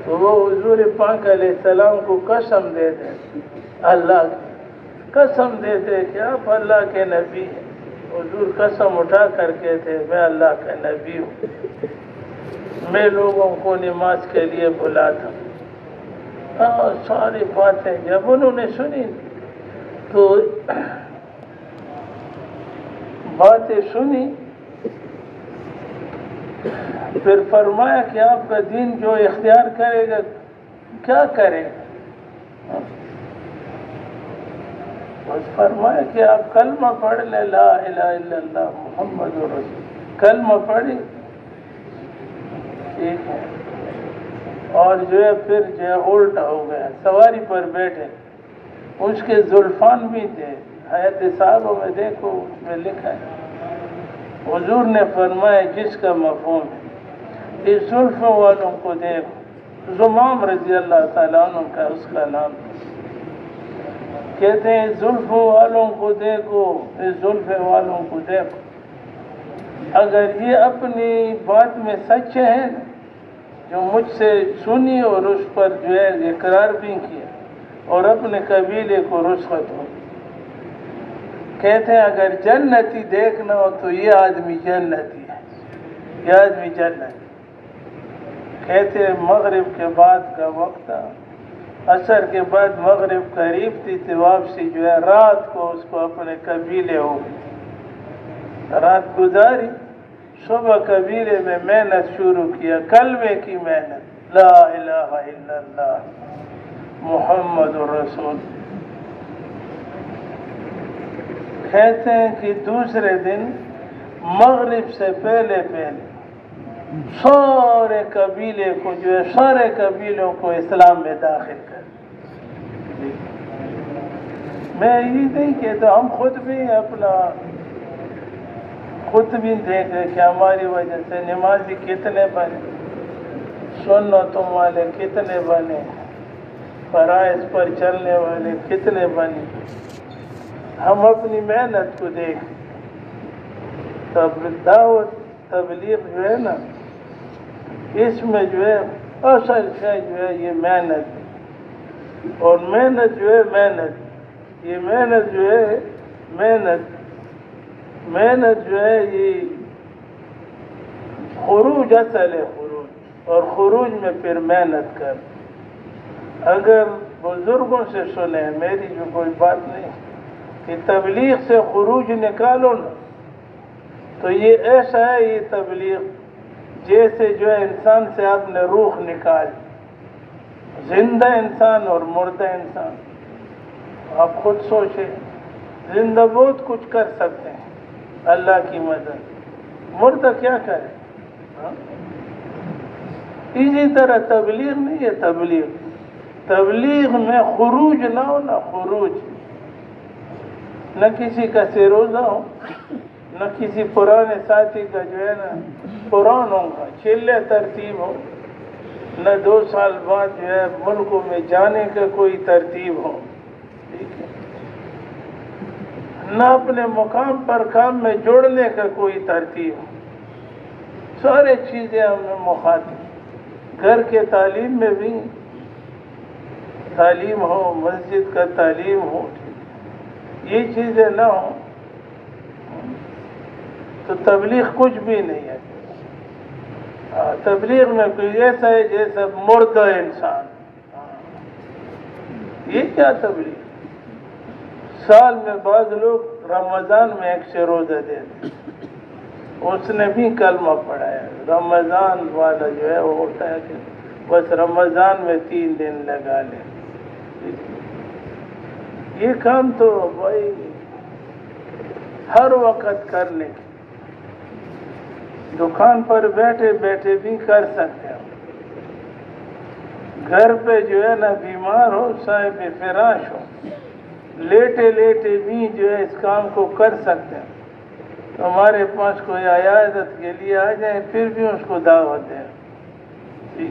تو وہ حضور پاک علیہ السلام کو قسم دے دیں، اللہ کی قسم دیتے کہ آپ اللہ کے نبی ہیں. حضور قسم اٹھا کر کہتے میں اللہ کا نبی ہوں، میں لوگوں کو نماز کے لیے بلاتا ہوں. ساری باتیں جب انہوں نے سنی تو باتیں سنی، پھر فرمایا کہ آپ کا دین جو اختیار کرے گا کیا کرے گا؟ بس فرمایا کہ آپ کلمہ پڑھ لیں، لا الہ الا اللہ محمد رسول. کلمہ پڑھی، ٹھیک ہے. اور جو ہے پھر جو ہے الٹا ہو گیا، سواری پر بیٹھے، اس کے زلفان بھی تھے. حیات صاحبوں میں دیکھو، اس میں لکھا ہے، حضور نے فرمایا جس کا مفہوم ہے، اس زلفوں والوں کو دیکھو. زمام رضی اللہ تعالیٰ عنہ کا اس کا نام، کہتے ہیں زلفوں والوں کو دیکھو، اس زلفے والوں کو دیکھو. اگر یہ اپنی بات میں سچے ہیں جو مجھ سے سنی اور اس پر جو ہے اقرار بھی کیا اور اپنے قبیلے کو رخصت ہو، کہتے ہیں اگر جنتی دیکھنا ہو تو یہ آدمی جنتی ہے، یہ آدمی جنتی. کہتے ہیں مغرب کے بعد کا وقت تھا، عصر کے بعد مغرب قریب تھی، تو واپسی جو ہے رات کو اس کو اپنے قبیلے ہو گئی، رات گزاری. صبح قبیلے میں محنت شروع کیا، کلمے کی محنت، لا الہ الا اللہ محمد رسول. کہتے ہیں کہ دوسرے دن مغرب سے پہلے سارے قبیلے کو جو ہے سارے قبیلوں کو اسلام میں داخل کر. میں یہ نہیں کہتا، ہم خود بھی اپنا خود بھی دیکھ رہے کہ ہماری وجہ سے نمازی کتنے بنے، سنتوں والے کتنے بنے، فرائض پر چلنے والے کتنے بنے. ہم اپنی محنت کو دیکھ. دعوت تبلیغ جو ہے نا، اس میں جو ہے اصل شے جو ہے یہ محنت ہے. اور محنت جو ہے محنت، یہ محنت جو ہے محنت جو ہے یہ خروج اصل ہے، خروج. اور خروج میں پھر محنت کر. اگر بزرگوں سے سنے، میری جو کوئی بات نہیں کہ تبلیغ سے خروج نکالو نا، تو یہ ایسا ہے یہ تبلیغ جیسے جو ہے انسان سے آپ نے روح نکال، زندہ انسان اور مردہ انسان. آپ خود سوچیں، زندہ بہت کچھ کر سکتے ہیں اللہ کی مدد، مردہ کیا کرے؟ اسی طرح تبلیغ نہیں ہے. تبلیغ میں خروج نہ ہو، نہ خروج، نہ کسی کا سروزہ ہو، نہ کسی پرانے ساتھی کا جو ہے نا پرانوں کا چلے ترتیب ہو، نہ 2 سال بعد جو ہے ملکوں میں جانے کا کوئی ترتیب ہو، ٹھیک ہے، نہ اپنے مقام پر کام میں جوڑنے کا کوئی ترتیب ہو. سارے چیزیں ہمیں مخاطب. گھر کے تعلیم میں بھی تعلیم ہو، مسجد کا تعلیم ہو، یہ چیزیں نہ ہوں تو تبلیغ کچھ بھی نہیں ہے. تبلیغ میں کوئی ایسا ہے جیسا مردہ انسان. یہ کیا تبلیغ؟ سال میں بعض لوگ رمضان میں 1 سے روزہ دیتے، اس نے بھی کلمہ پڑھا ہے. رمضان والا جو ہے وہ ہوتا ہے کہ بس رمضان میں 3 دن لگا لے. یہ کام تو بھائی ہر وقت کرنے کی، دکان پر بیٹھے بیٹھے بھی کر سکتے ہیں. گھر پہ جو ہے نا بیمار ہو، صاحب فراش ہو، لیٹے لیٹے بھی جو ہے اس کام کو کر سکتے ہیں. ہمارے پاس کوئی عیادت کے لیے آ جائے پھر بھی اس کو دعوت دیں.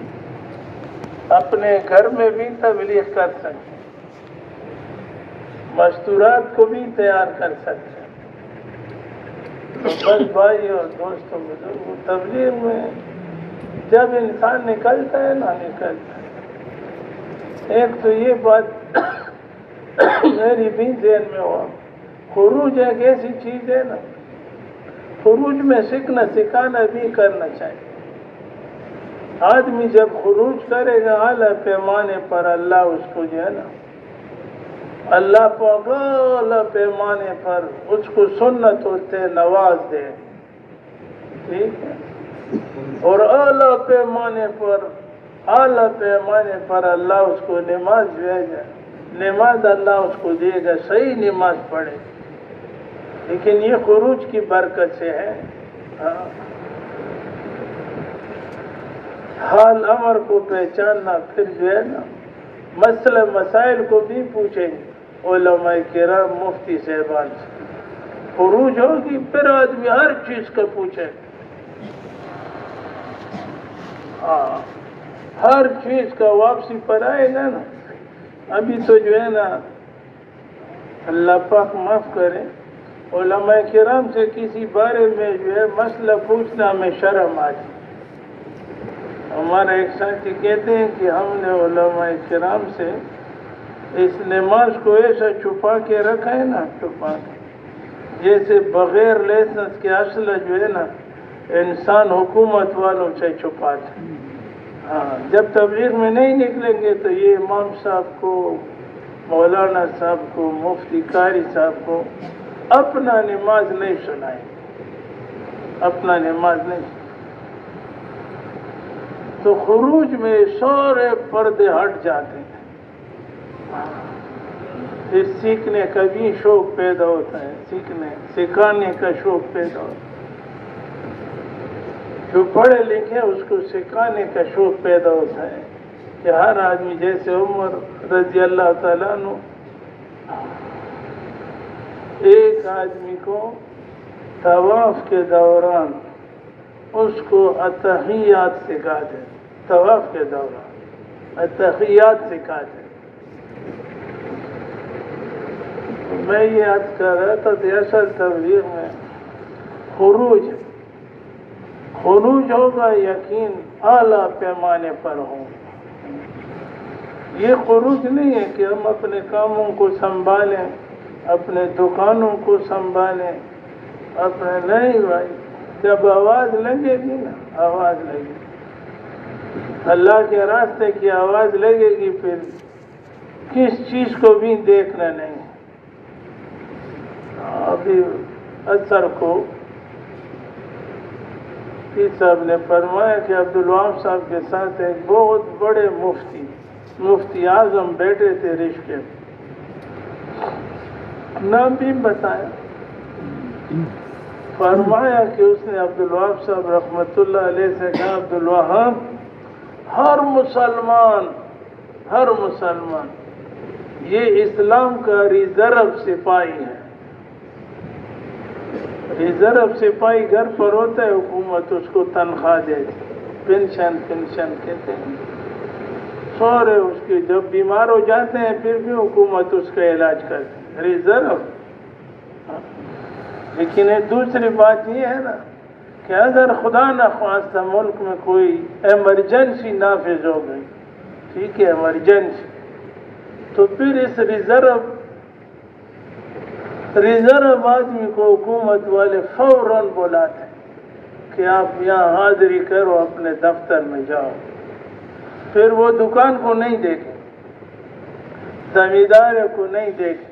اپنے گھر میں بھی تبلیغ کر سکتے ہیں، مستورات کو بھی تیار کر سکتے ہیں. تو بس بھائی اور دوستوں بزرگوں، تبلیغ میں جب انسان نکلتا ہے نہ نکلتا ہے، ایک تو یہ بات میری بھی ذہن میں ہوا، خروج ایک ایسی چیز ہے نا، خروج میں سیکھنا سکھانا بھی کرنا چاہیے. آدمی جب خروج کرے گا اعلیٰ پیمانے پر اللہ اس کو جو ہے نا، اللہ پاک اعلیٰ پیمانے پر اس کو سنت ہوتے نواز دے. ٹھیک ہے، اور اعلیٰ پیمانے پر اللہ اس کو نماز بھیجے، نماز اللہ اس کو دے گا، صحیح نماز پڑھے. لیکن یہ خروج کی برکت سے ہے. حال امر کو پہچاننا، پھر جو ہے نا مسئلہ مسائل کو بھی پوچھیں گے علماء کرام مفتی صاحبان سے. خروج ہوگی پھر آدمی ہر چیز کا پوچھے، ہر چیز کا واپسی پر آئے گا نا. ابھی تو جو ہے نا اللہ پاک معاف کرے، علماء کرام سے کسی بارے میں جو ہے مسئلہ پوچھنا ہمیں شرم آتی. ہمارا ایک ساتھی کہتے ہیں کہ ہم نے علماء کرام سے اس نماز کو ایسا چھپا کے رکھا ہے نا، چھپا کے، جیسے بغیر لائسنس کے اسلحہ جو ہے نا انسان حکومت والوں سے چھپاتا. جب تبلیغ میں نہیں نکلیں گے تو یہ امام صاحب کو، مولانا صاحب کو، مفتی قاری صاحب کو اپنا نماز نہیں سنائیں، اپنا نماز نہیں. تو خروج میں سارے پردے ہٹ جاتے ہیں، پھر سیکھنے کا بھی شوق پیدا ہوتا ہے، سکھانے کا شوق پیدا ہوتا ہے. جو پڑھے لکھے اس کو سکھانے کا شوق پیدا ہوتا ہے کہ ہر آدمی، جیسے عمر رضی اللہ تعالیٰ عنہ ایک آدمی کو طواف کے دوران اس کو اتحیات سکھا دے، طواف کے دوران اتحیات سکھا دے. میں یہ عرض کر رہا تھا کہ اصل تبلیغ میں خروج ہوگا، یقین اعلیٰ پیمانے پر ہوں. یہ خروج نہیں ہے کہ ہم اپنے کاموں کو سنبھالیں، اپنے دکانوں کو سنبھالیں، اپنے نہیں بھائی. جب آواز لگے گی نا، آواز لگے گی، اللہ کے راستے کی آواز لگے گی، پھر کس چیز کو بھی دیکھنا نہیں. ابھی اثر کو پیر صاحب نے فرمایا کہ عبدالوہاب صاحب کے ساتھ ایک بہت بڑے مفتی اعظم بیٹھے تھے رشتے، نام بھی بتایا. فرمایا کہ اس نے عبدالوہاب صاحب رحمۃ اللہ علیہ سے کہا، عبدالوہاب، ہر مسلمان یہ اسلام کا ریزرو سپاہی ہے. ریزرو سپاہی گھر پر ہوتا ہے، حکومت اس کو تنخواہ دیتی، پینشن کہتے ہیں. سورے اس کے جب بیمار ہو جاتے ہیں پھر بھی حکومت اس کا علاج کرتی ہے، ریزرو. لیکن ایک دوسری بات یہ ہے نا کہ اگر خدا نخواستہ ملک میں کوئی ایمرجنسی نافذ ہو گئی، ٹھیک ہے، ایمرجنسی، تو پھر اس ریزرو آدمی کو حکومت والے فوراً بلاتے ہیں کہ آپ یہاں حاضری کرو، اپنے دفتر میں جاؤ. پھر وہ دکان کو نہیں دیکھے، زمیندار کو نہیں دیکھے،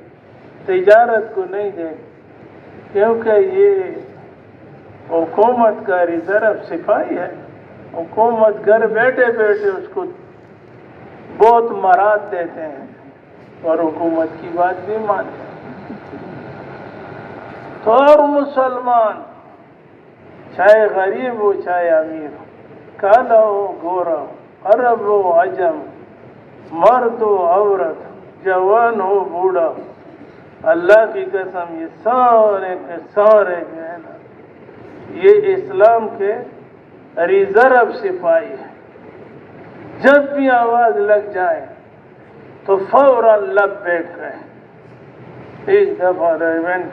تجارت کو نہیں دیکھے، کیونکہ یہ حکومت کا ریزرو سپاہی ہے. حکومت گھر بیٹھے اس کو بہت مراد دیتے ہیں اور حکومت کی بات بھی مانتے ہیں. تو اور مسلمان چاہے غریب ہو چاہے امیر ہو، کالا ہو گورا ہو، عرب ہو عجم، مرد ہو عورت، جوان ہو بوڑھا ہو، اللہ کی قسم یہ سارے کے سارے جو ہے نا یہ اسلام کے ریزرو سپاہی ہے، جب بھی آواز لگ جائے تو فوراً لبیک کہیں۔ ایک دفعہ ریونٹ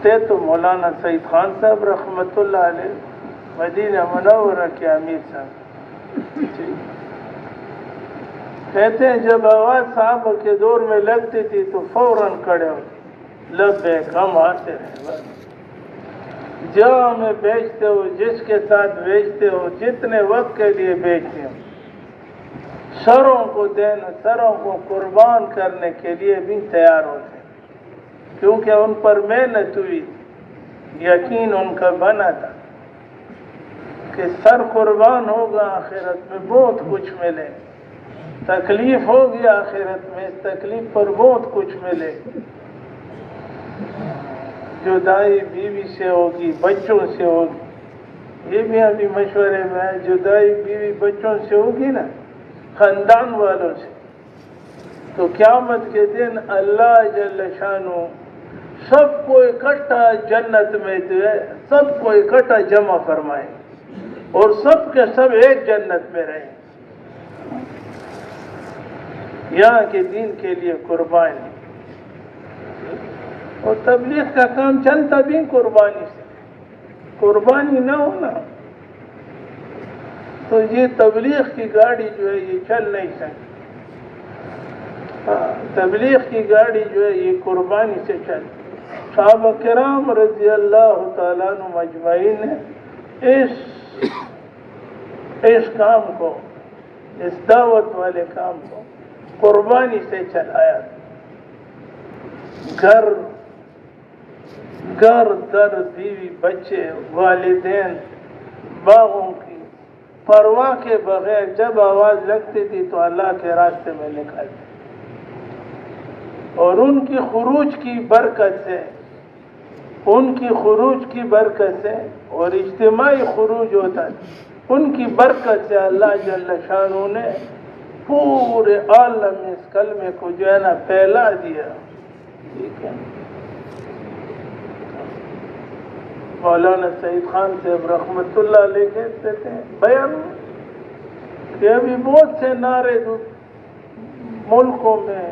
تھے تو مولانا سعید خان صاحب رحمۃ اللہ علیہ مدینہ منورہ کے امیر صاحب کہتے ہیں جب آواز صحابہ کے دور میں لگتی تھی تو فوراً کھڑے ہو، لبیک ہم آتے رہے، بس جہاں ہمیں بیچتے ہو، جس کے ساتھ بیچتے ہو، جتنے وقت کے لیے بیچتے ہو، سروں کو دینا، سروں کو قربان کرنے کے لیے بھی تیار ہوتے ہیں، کیونکہ ان پر محنت ہوئی، یقین ان کا بنا تھا کہ سر قربان ہوگا آخرت میں بہت کچھ ملے، تکلیف ہوگی آخرت میں، اس تکلیف پر بہت کچھ ملے، جدائی بیوی سے ہوگی، بچوں سے ہوگی، یہ بھی ابھی مشورے میں ہے، جدائی بیوی بچوں سے ہوگی نا، خاندان والوں سے، تو قیامت کے دن اللہ جل شانہ سب کو اکٹھا جنت میں جو ہے سب کو اکٹھا جمع فرمائے اور سب کے سب ایک جنت میں رہیں، یہاں کے دین کے لیے قربانی، اور تبلیغ کا کام چلتا بھی قربانی سے، قربانی نہ ہونا تو یہ تبلیغ کی گاڑی جو ہے یہ چل نہیں سکتی، تبلیغ کی گاڑی جو ہے یہ قربانی سے چل۔ صحابہ کرام رضی اللہ تعالیٰ عنہم اجمعین نے اس کام کو، اس دعوت والے کام کو قربانی سے چلایا، گھر در، بیوی بچے، والدین، باغوں کی پرواہ کے بغیر جب آواز لگتی تھی تو اللہ کے راستے میں نکلتے، اور ان کی خروج کی برکت سے، ان کی خروج کی برکت سے، اور اجتماعی خروج ہوتا ہے، ان کی برکت سے اللہ جل شانہ نے پورے عالم میں اس کلمے کو جو ہے نا پھیلا دیا، ٹھیک ہے۔ مولانا سعید خان صاحب رحمۃ اللہ علیہ کہتے تھے بیان کہ ابھی بہت سے نعرے ملکوں میں،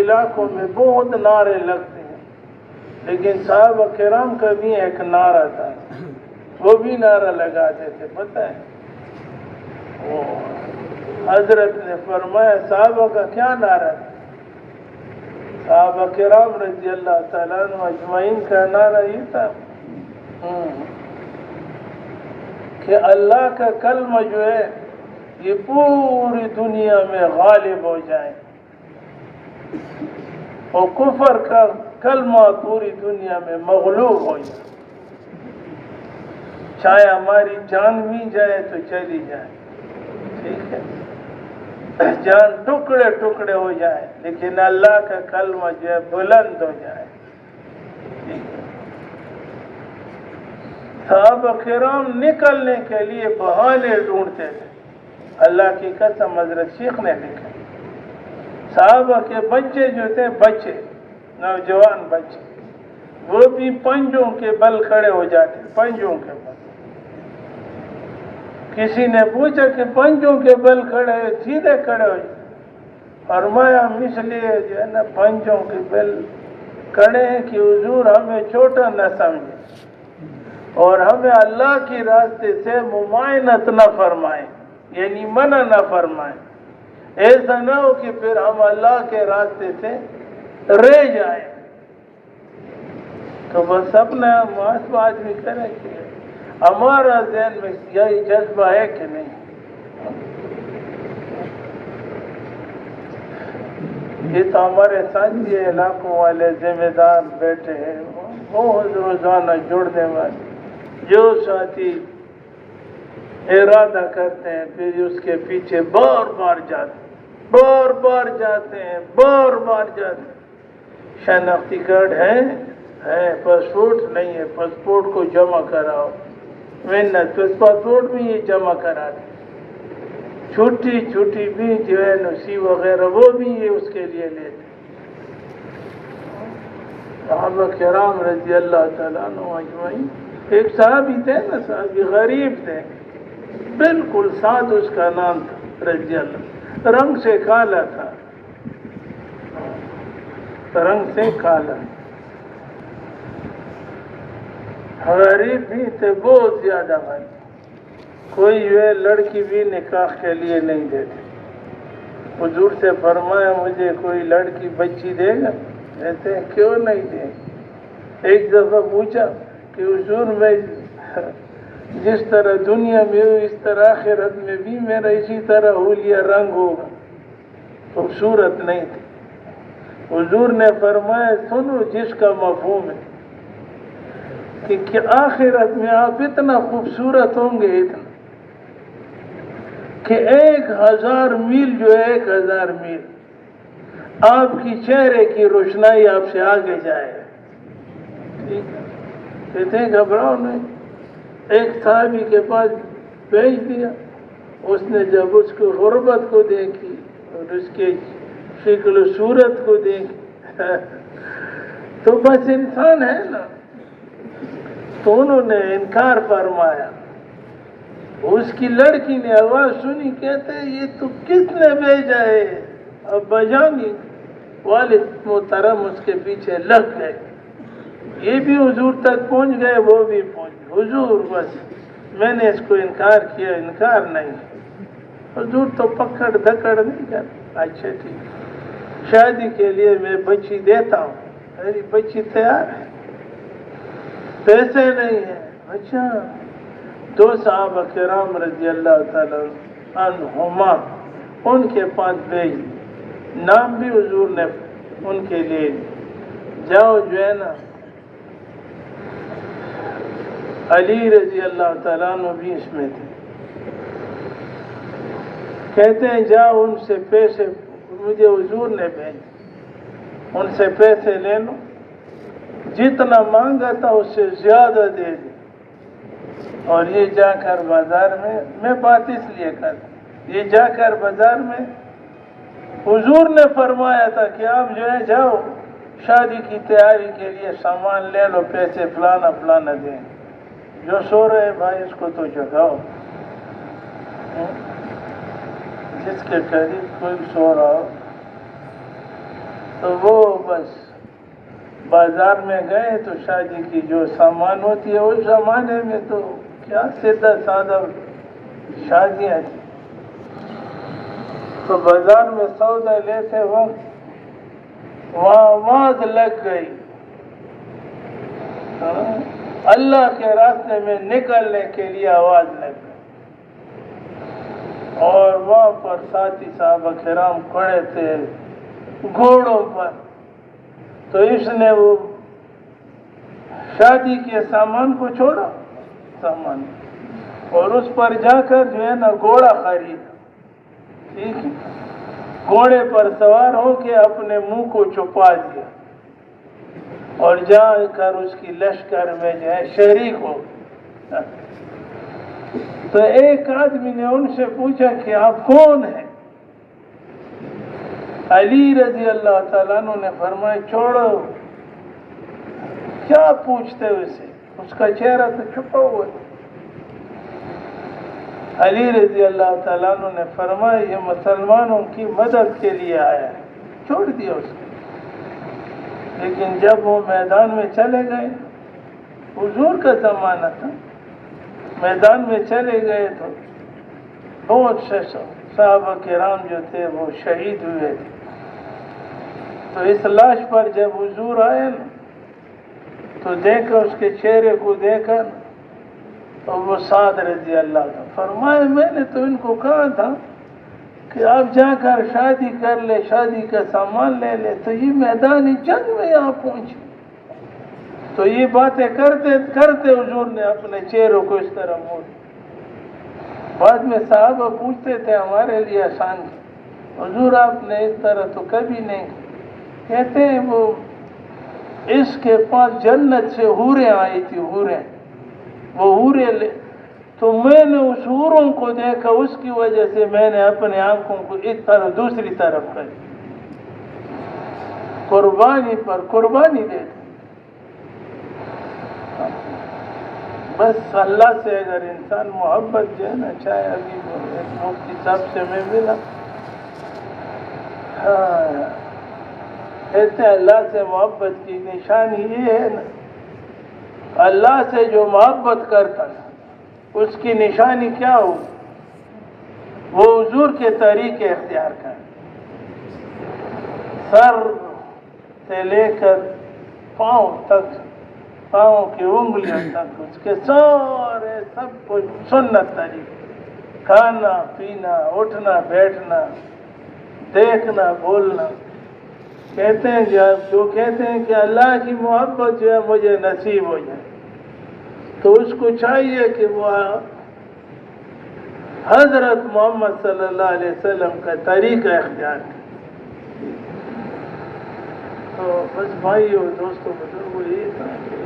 علاقوں میں بہت نعرے لگتے ہیں، لیکن صحابہ کرام کا بھی ایک نعرہ تھا، وہ بھی نعرہ لگاتے تھے، پتہ ہے وہ حضرت نے فرمایا صحابہ کا کیا نعرہ تھا؟ صحابہ کرام رضی اللہ تعالیٰ عنہ اجمعین کا نعرہ یہ تھا کہ اللہ کا کلمہ جو ہے یہ پوری دنیا میں غالب ہو جائے، اور کفر کا کلمہ پوری دنیا میں مغلوب ہو جائے، چاہے ہماری جان بھی جائے تو چلی جائے، ٹھیک ہے، جان ٹکڑے ٹکڑے ہو جائے لیکن اللہ کا کلمہ جو ہے بلند ہو جائے، ٹھیک ہے۔ صحابہ کرام نکلنے کے لیے بہانے ڈھونڈتے تھے، اللہ کی قسم حضرت شیخ نے لکھا، صحابہ کے بچے جو تھے، بچے نوجوان بچے، وہ بھی پنجوں کے بل کھڑے ہو جاتے، پنجوں کے بل۔ کسی نے پوچھا کہ پنجوں کے بل کھڑے سیدھے کھڑے ہو جاتے، فرمایا اس لیے جو ہے نا پنجوں کے بل کھڑے ہیں کہ حضور ہمیں چھوٹا نہ سمجھے اور ہمیں اللہ کی راستے سے ممائنت نہ فرمائیں، یعنی منع نہ فرمائیں، ایسا نہ ہو کہ پھر ہم اللہ کے راستے سے رہ جائیں۔ تو بس اپنا محاسبہ آدمی کرے کہ ہمارا ذہن میں یہی جذبہ ہے کہ نہیں۔ یہ تو ہمارے ساتھی علاقوں والے ذمہ دار بیٹھے ہیں، بہت روزانہ جڑنے والے، جو ساتھی ارادہ کرتے ہیں پھر اس کے پیچھے بار بار جاتے ہیں، بار بار جاتے ہیں، بار بار جاتے ہیں۔ شناختی کارڈ ہے پاسپورٹ نہیں ہے، پاسپورٹ کو جمع کراؤ، محنت پاسپورٹ بھی یہ جمع کرا دیں، چھٹی بھی جو ہے نسی وغیرہ وہ بھی یہ اس کے لیے لیتے۔ صحابہ کرام رضی اللہ تعالیٰ عنہ اجمعین ایک صحابی تھے نا، صحابی غریب تھے بالکل، سعد اس کا نام تھا رضی اللہ، رنگ سے کالا تھا، رنگ سے کالا، غریب بھی تھے بہت زیادہ غریب، کوئی یہ لڑکی بھی نکاح کے لیے نہیں دیتے۔ حضور سے فرمایا مجھے کوئی لڑکی بچی دے گا؟ کہتے ہیں کیوں نہیں دے؟ ایک دفعہ پوچھا کہ حضور میں جس طرح دنیا میں ہوں اس طرح آخرت میں بھی میرا اسی طرح حلیہ رنگ ہوگا؟ خوبصورت نہیں تھی۔ حضور نے فرمایا سنو جس کا مفہوم ہے کہ آخرت میں آپ اتنا خوبصورت ہوں گے، اتنا کہ 1000 میل جو ہے 1000 میل آپ کی چہرے کی روشنائی آپ سے آگے جائے۔ ٹھیک ہے، کہتے ہیں گھبراؤ نہیں۔ ایک صحابی کے پاس بھیج دیا، اس نے جب اس کو غربت کو دیکھی اور اس کے شکل و صورت کو دیکھی تو بس انسان ہے نا، تو انہوں نے انکار فرمایا۔ اس کی لڑکی نے آواز سنی، کہتے یہ تو کس نے بھیجا ہے؟ ابا جان والد محترم اس کے پیچھے لگ گئے، یہ بھی حضور تک پہنچ گئے، وہ بھی پہنچ گئے۔ حضور بس میں نے اس کو انکار کیا، انکار نہیں۔ حضور تو پکڑ دھکڑ نہیں کر، اچھا ٹھیک، شادی کے لیے میں بچی دیتا ہوں، میری بچی تیار ہے، پیسے نہیں ہیں۔ اچھا، 2 صحابہ کرام رضی اللہ تعالی عنہما ان کے پاس بھیج، نام بھی حضور نے ان کے لیے، جاؤ جو ہے نا، علی رضی اللہ تعالیٰ عنہ بھی اس میں تھے، کہتے ہیں جاؤ ان سے پیسے، مجھے حضور نے بھیج، ان سے پیسے لے لو، جتنا مانگا تھا اس سے زیادہ دے دیں، اور یہ جا کر بازار میں بات اس لیے کرتا، یہ جا کر بازار میں حضور نے فرمایا تھا کہ آپ جو ہے جاؤ شادی کی تیاری کے لیے سامان لے لو، پیسے فلانا فلانا دیں، جو سو رہے بھائی اس کو تو جگاؤ، جس کے قریب کوئی سو رہا ہو۔ تو وہ بس بازار میں گئے تو شادی کی جو سامان ہوتی ہے اس زمانے میں تو کیا سیدھا سادہ شادیاں تھیں، تو بازار میں سودا لیتے وقت وہاں آواز لگ گئی، اللہ کے راستے میں نکلنے کے لیے آواز لگ گئی، اور وہاں پر ساتھی صحابہ کرام کھڑے تھے گھوڑوں پر، تو اس نے وہ شادی کے سامان کو چھوڑا، سامان، اور اس پر جا کر جو ہے نا گھوڑا خریدا، ٹھیک ہے، گھوڑے پر سوار ہو کے اپنے منہ کو چھپا دیا، اور جا کر اس کی لشکر میں جو ہے شریک ہو۔ تو ایک آدمی نے ان سے پوچھا کہ آپ کون ہیں؟ علی رضی اللہ تعالیٰ عنہ نے فرمایا چھوڑو، کیا پوچھتے اسے، اس کا چہرہ تو چھپا ہوا ہے۔ علی رضی اللہ تعالیٰ عنہ نے فرمایا یہ مسلمانوں کی مدد کے لیے آیا ہے، چھوڑ دیا اس کو۔ لیکن جب وہ میدان میں چلے گئے، حضور کا زمانہ تھا، میدان میں چلے گئے تو بہت سے صحابہ کرام جو تھے وہ شہید ہوئے تھے، تو اس لاش پر جب حضور آئے نا تو دیکھا، اس کے چہرے کو دیکھا تو وہ سعد رضی اللہ عنہ فرمائے میں نے تو ان کو کہا تھا کہ آپ جا کر شادی کر لے، شادی کا سامان لے لے، تو یہ میدان جنگ میں یہاں پہنچے۔ تو یہ باتیں کرتے کرتے حضور نے اپنے چہروں کو اس طرح موڑ، بعد میں صحابہ پوچھتے تھے ہمارے لیے آسان کی، حضور آپ نے اس طرح تو کبھی نہیں، کہتے ہیں وہ اس کے پاس جنت سے حوریں آئی تھی، حوریں، وہ حوریں تو میں نے اس حوروں کو دیکھا، اس کی وجہ سے میں نے اپنے آنکھوں کو اس طرح دوسری طرف کر قربانی پر قربانی دے دی۔ بس اللہ سے اگر انسان محبت جو ہے نا، چاہے ابھی ایک مفتی صاحب سے میں ملا، ہاں کہتے ہیں اللہ سے محبت کی نشانی یہ ہے نا، اللہ سے جو محبت کرتا ہے اس کی نشانی کیا ہو؟ وہ حضور کے طریقے اختیار کرے، سر سے لے کر پاؤں تک، پاؤں کی انگلیوں تک اس کے سارے سب کچھ سنت طریقے، کھانا پینا، اٹھنا بیٹھنا، دیکھنا بولنا۔ کہتے ہیں جو کہتے ہیں کہ اللہ کی محبت جو ہے مجھے نصیب ہو جائے، تو اس کو چاہیے کہ وہ حضرت محمد صلی اللہ علیہ وسلم کا طریقہ اختیار کرے۔ تو بس بھائی اور دوستوں بزرگوں، یہ تھا کہ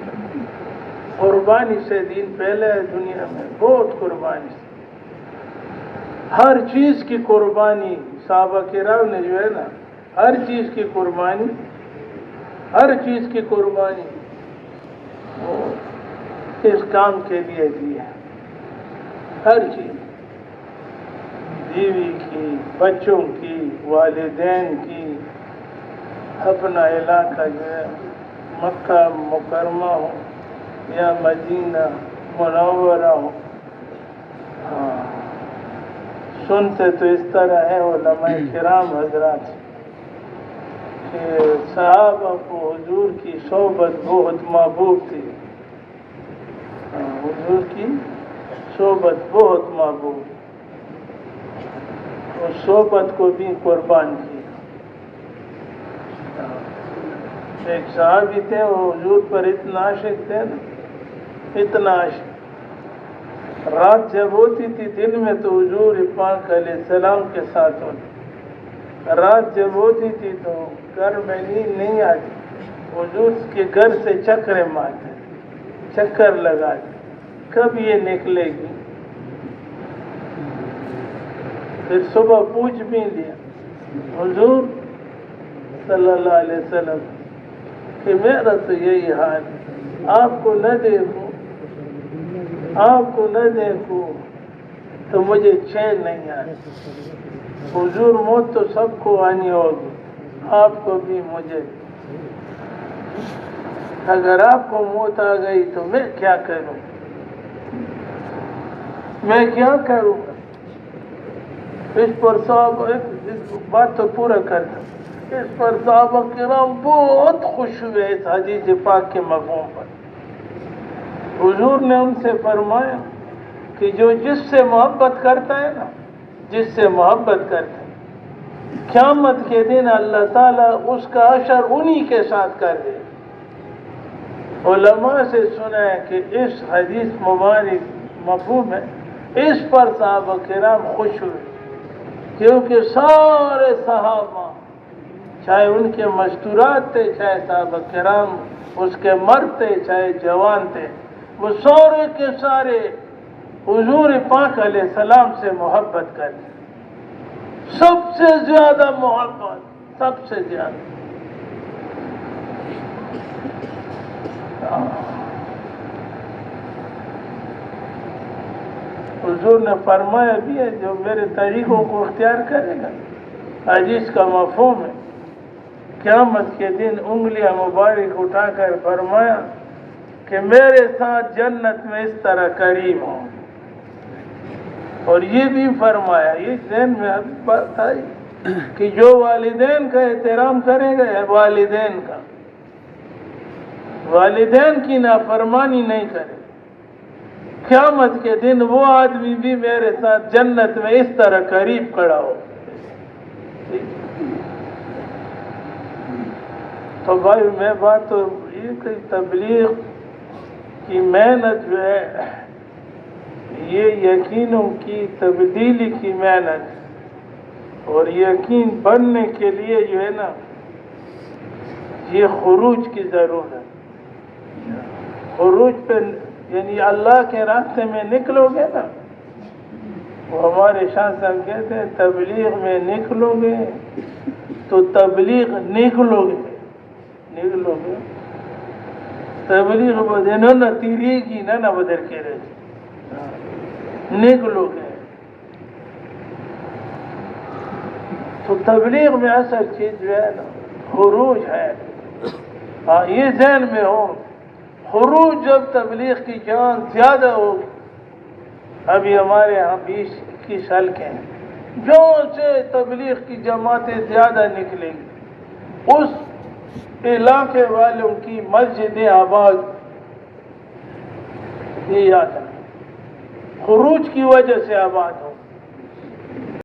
قربانی سے دین پہلے ہے دنیا میں، بہت قربانی سے، ہر چیز کی قربانی صحابہ کرام نے جو ہے نا، ہر چیز کی قربانی، ہر چیز کی قربانی اس کام کے لیے دی ہے، ہر چیز، بیوی کی، بچوں کی، والدین کی، اپنا علاقہ جو ہے مکہ مکرمہ ہو یا مدینہ منورہ ہو۔ سنتے تو اس طرح ہے علماء کرام حضرات کہ صحابہ کو حضور کی صحبت بہت محبوب تھی، حضور کی صحبت بہت محبوب، اس صحبت کو بھی قربان کیا۔ ایک صحابی تھے، وہ حضور پر اتنا عاشق تھے نا، اتنا عاشق، رات جب ہوتی تھی دن میں تو حضور پاک علیہ السلام کے ساتھ ہوتے، رات جب ہوتی تھی تو گھر میں نیند نہیں آتی، حضور کے گھر سے چکرے مارتے، چکر لگاتے، کب یہ نکلے گی؟ پھر صبح پوچھ بھی لیا حضور صلی اللہ علیہ وسلم کہ میرا تو یہی حال ہے، آپ کو نہ دیکھوں، آپ کو نہ دیکھوں تو مجھے چین نہیں آتی، حضور موت تو سب کو آنی ہوگی، آپ کو بھی مجھے، اگر آپ کو موت آ گئی تو میں کیا کروں، میں کیا کروں؟ اس پر صحابہ، اس بات تو پورا کرتا، اس پر صحابہ کرام بہت خوش ہوئے اس حدیث پاک کے مفہوم پر۔ حضور نے ان سے فرمایا کہ جو جس سے محبت کرتا ہے نا، جس سے محبت کرتا ہے، قیامت کے دن اللہ تعالیٰ اس کا حشر انہی کے ساتھ کر دے۔ علماء سے سنا ہے کہ اس حدیث مبارک مفہوم ہے، اس پر صحابہ کرام خوش ہوئے، کیونکہ سارے صحابہ، چاہے ان کے مستورات تھے، چاہے صحابہ کرام اس کے مرد تھے، چاہے جوان تھے، وہ سارے کے سارے حضور پاک علیہ السلام سے محبت کرتے، سب سے زیادہ محبت، سب سے زیادہ۔ حضور نے فرمایا بھی ہے جو میرے طریقوں کو اختیار کرے گا، حدیث کا مفہوم ہے، قیامت کے دن انگلیاں مبارک اٹھا کر فرمایا کہ میرے ساتھ جنت میں اس طرح قریب ہوں، اور یہ بھی فرمایا، یہ ذہن میں ابھی بات آئی کہ جو والدین کا احترام کرے گا، والدین کی نافرمانی نہیں کرے، قیامت کے دن وہ آدمی بھی میرے ساتھ جنت میں اس طرح قریب کھڑا ہو۔ تو بھائی میں بات تو یہ کہ تبلیغ کی محنت جو ہے یہ یقینوں کی تبدیلی کی محنت، اور یقین بننے کے لیے جو ہے نا یہ خروج کی ضرورت، خروج پہ یعنی اللہ کے راستے میں نکلو گے نا، وہ ہمارے شاہ صاحب کہتے ہیں تبلیغ میں نکلو گے تو تبلیغ نکلو گے، تبلیغ بدنوں نہ تیری کی نہ بدر کے رہے نیک لوگ ہیں. تو تبلیغ میں اصل چیز جو ہے نا خروج ہے. ہاں یہ ذہن میں ہو خروج جب تبلیغ کی جان زیادہ ہوگی. ابھی ہمارے یہاں 20-21 حلقے ہیں. جو سے تبلیغ کی جماعتیں زیادہ نکلیں گی اس علاقے والوں کی مسجدیں آباد. یہ یاد رکھیں خروج کی وجہ سے آباد ہو.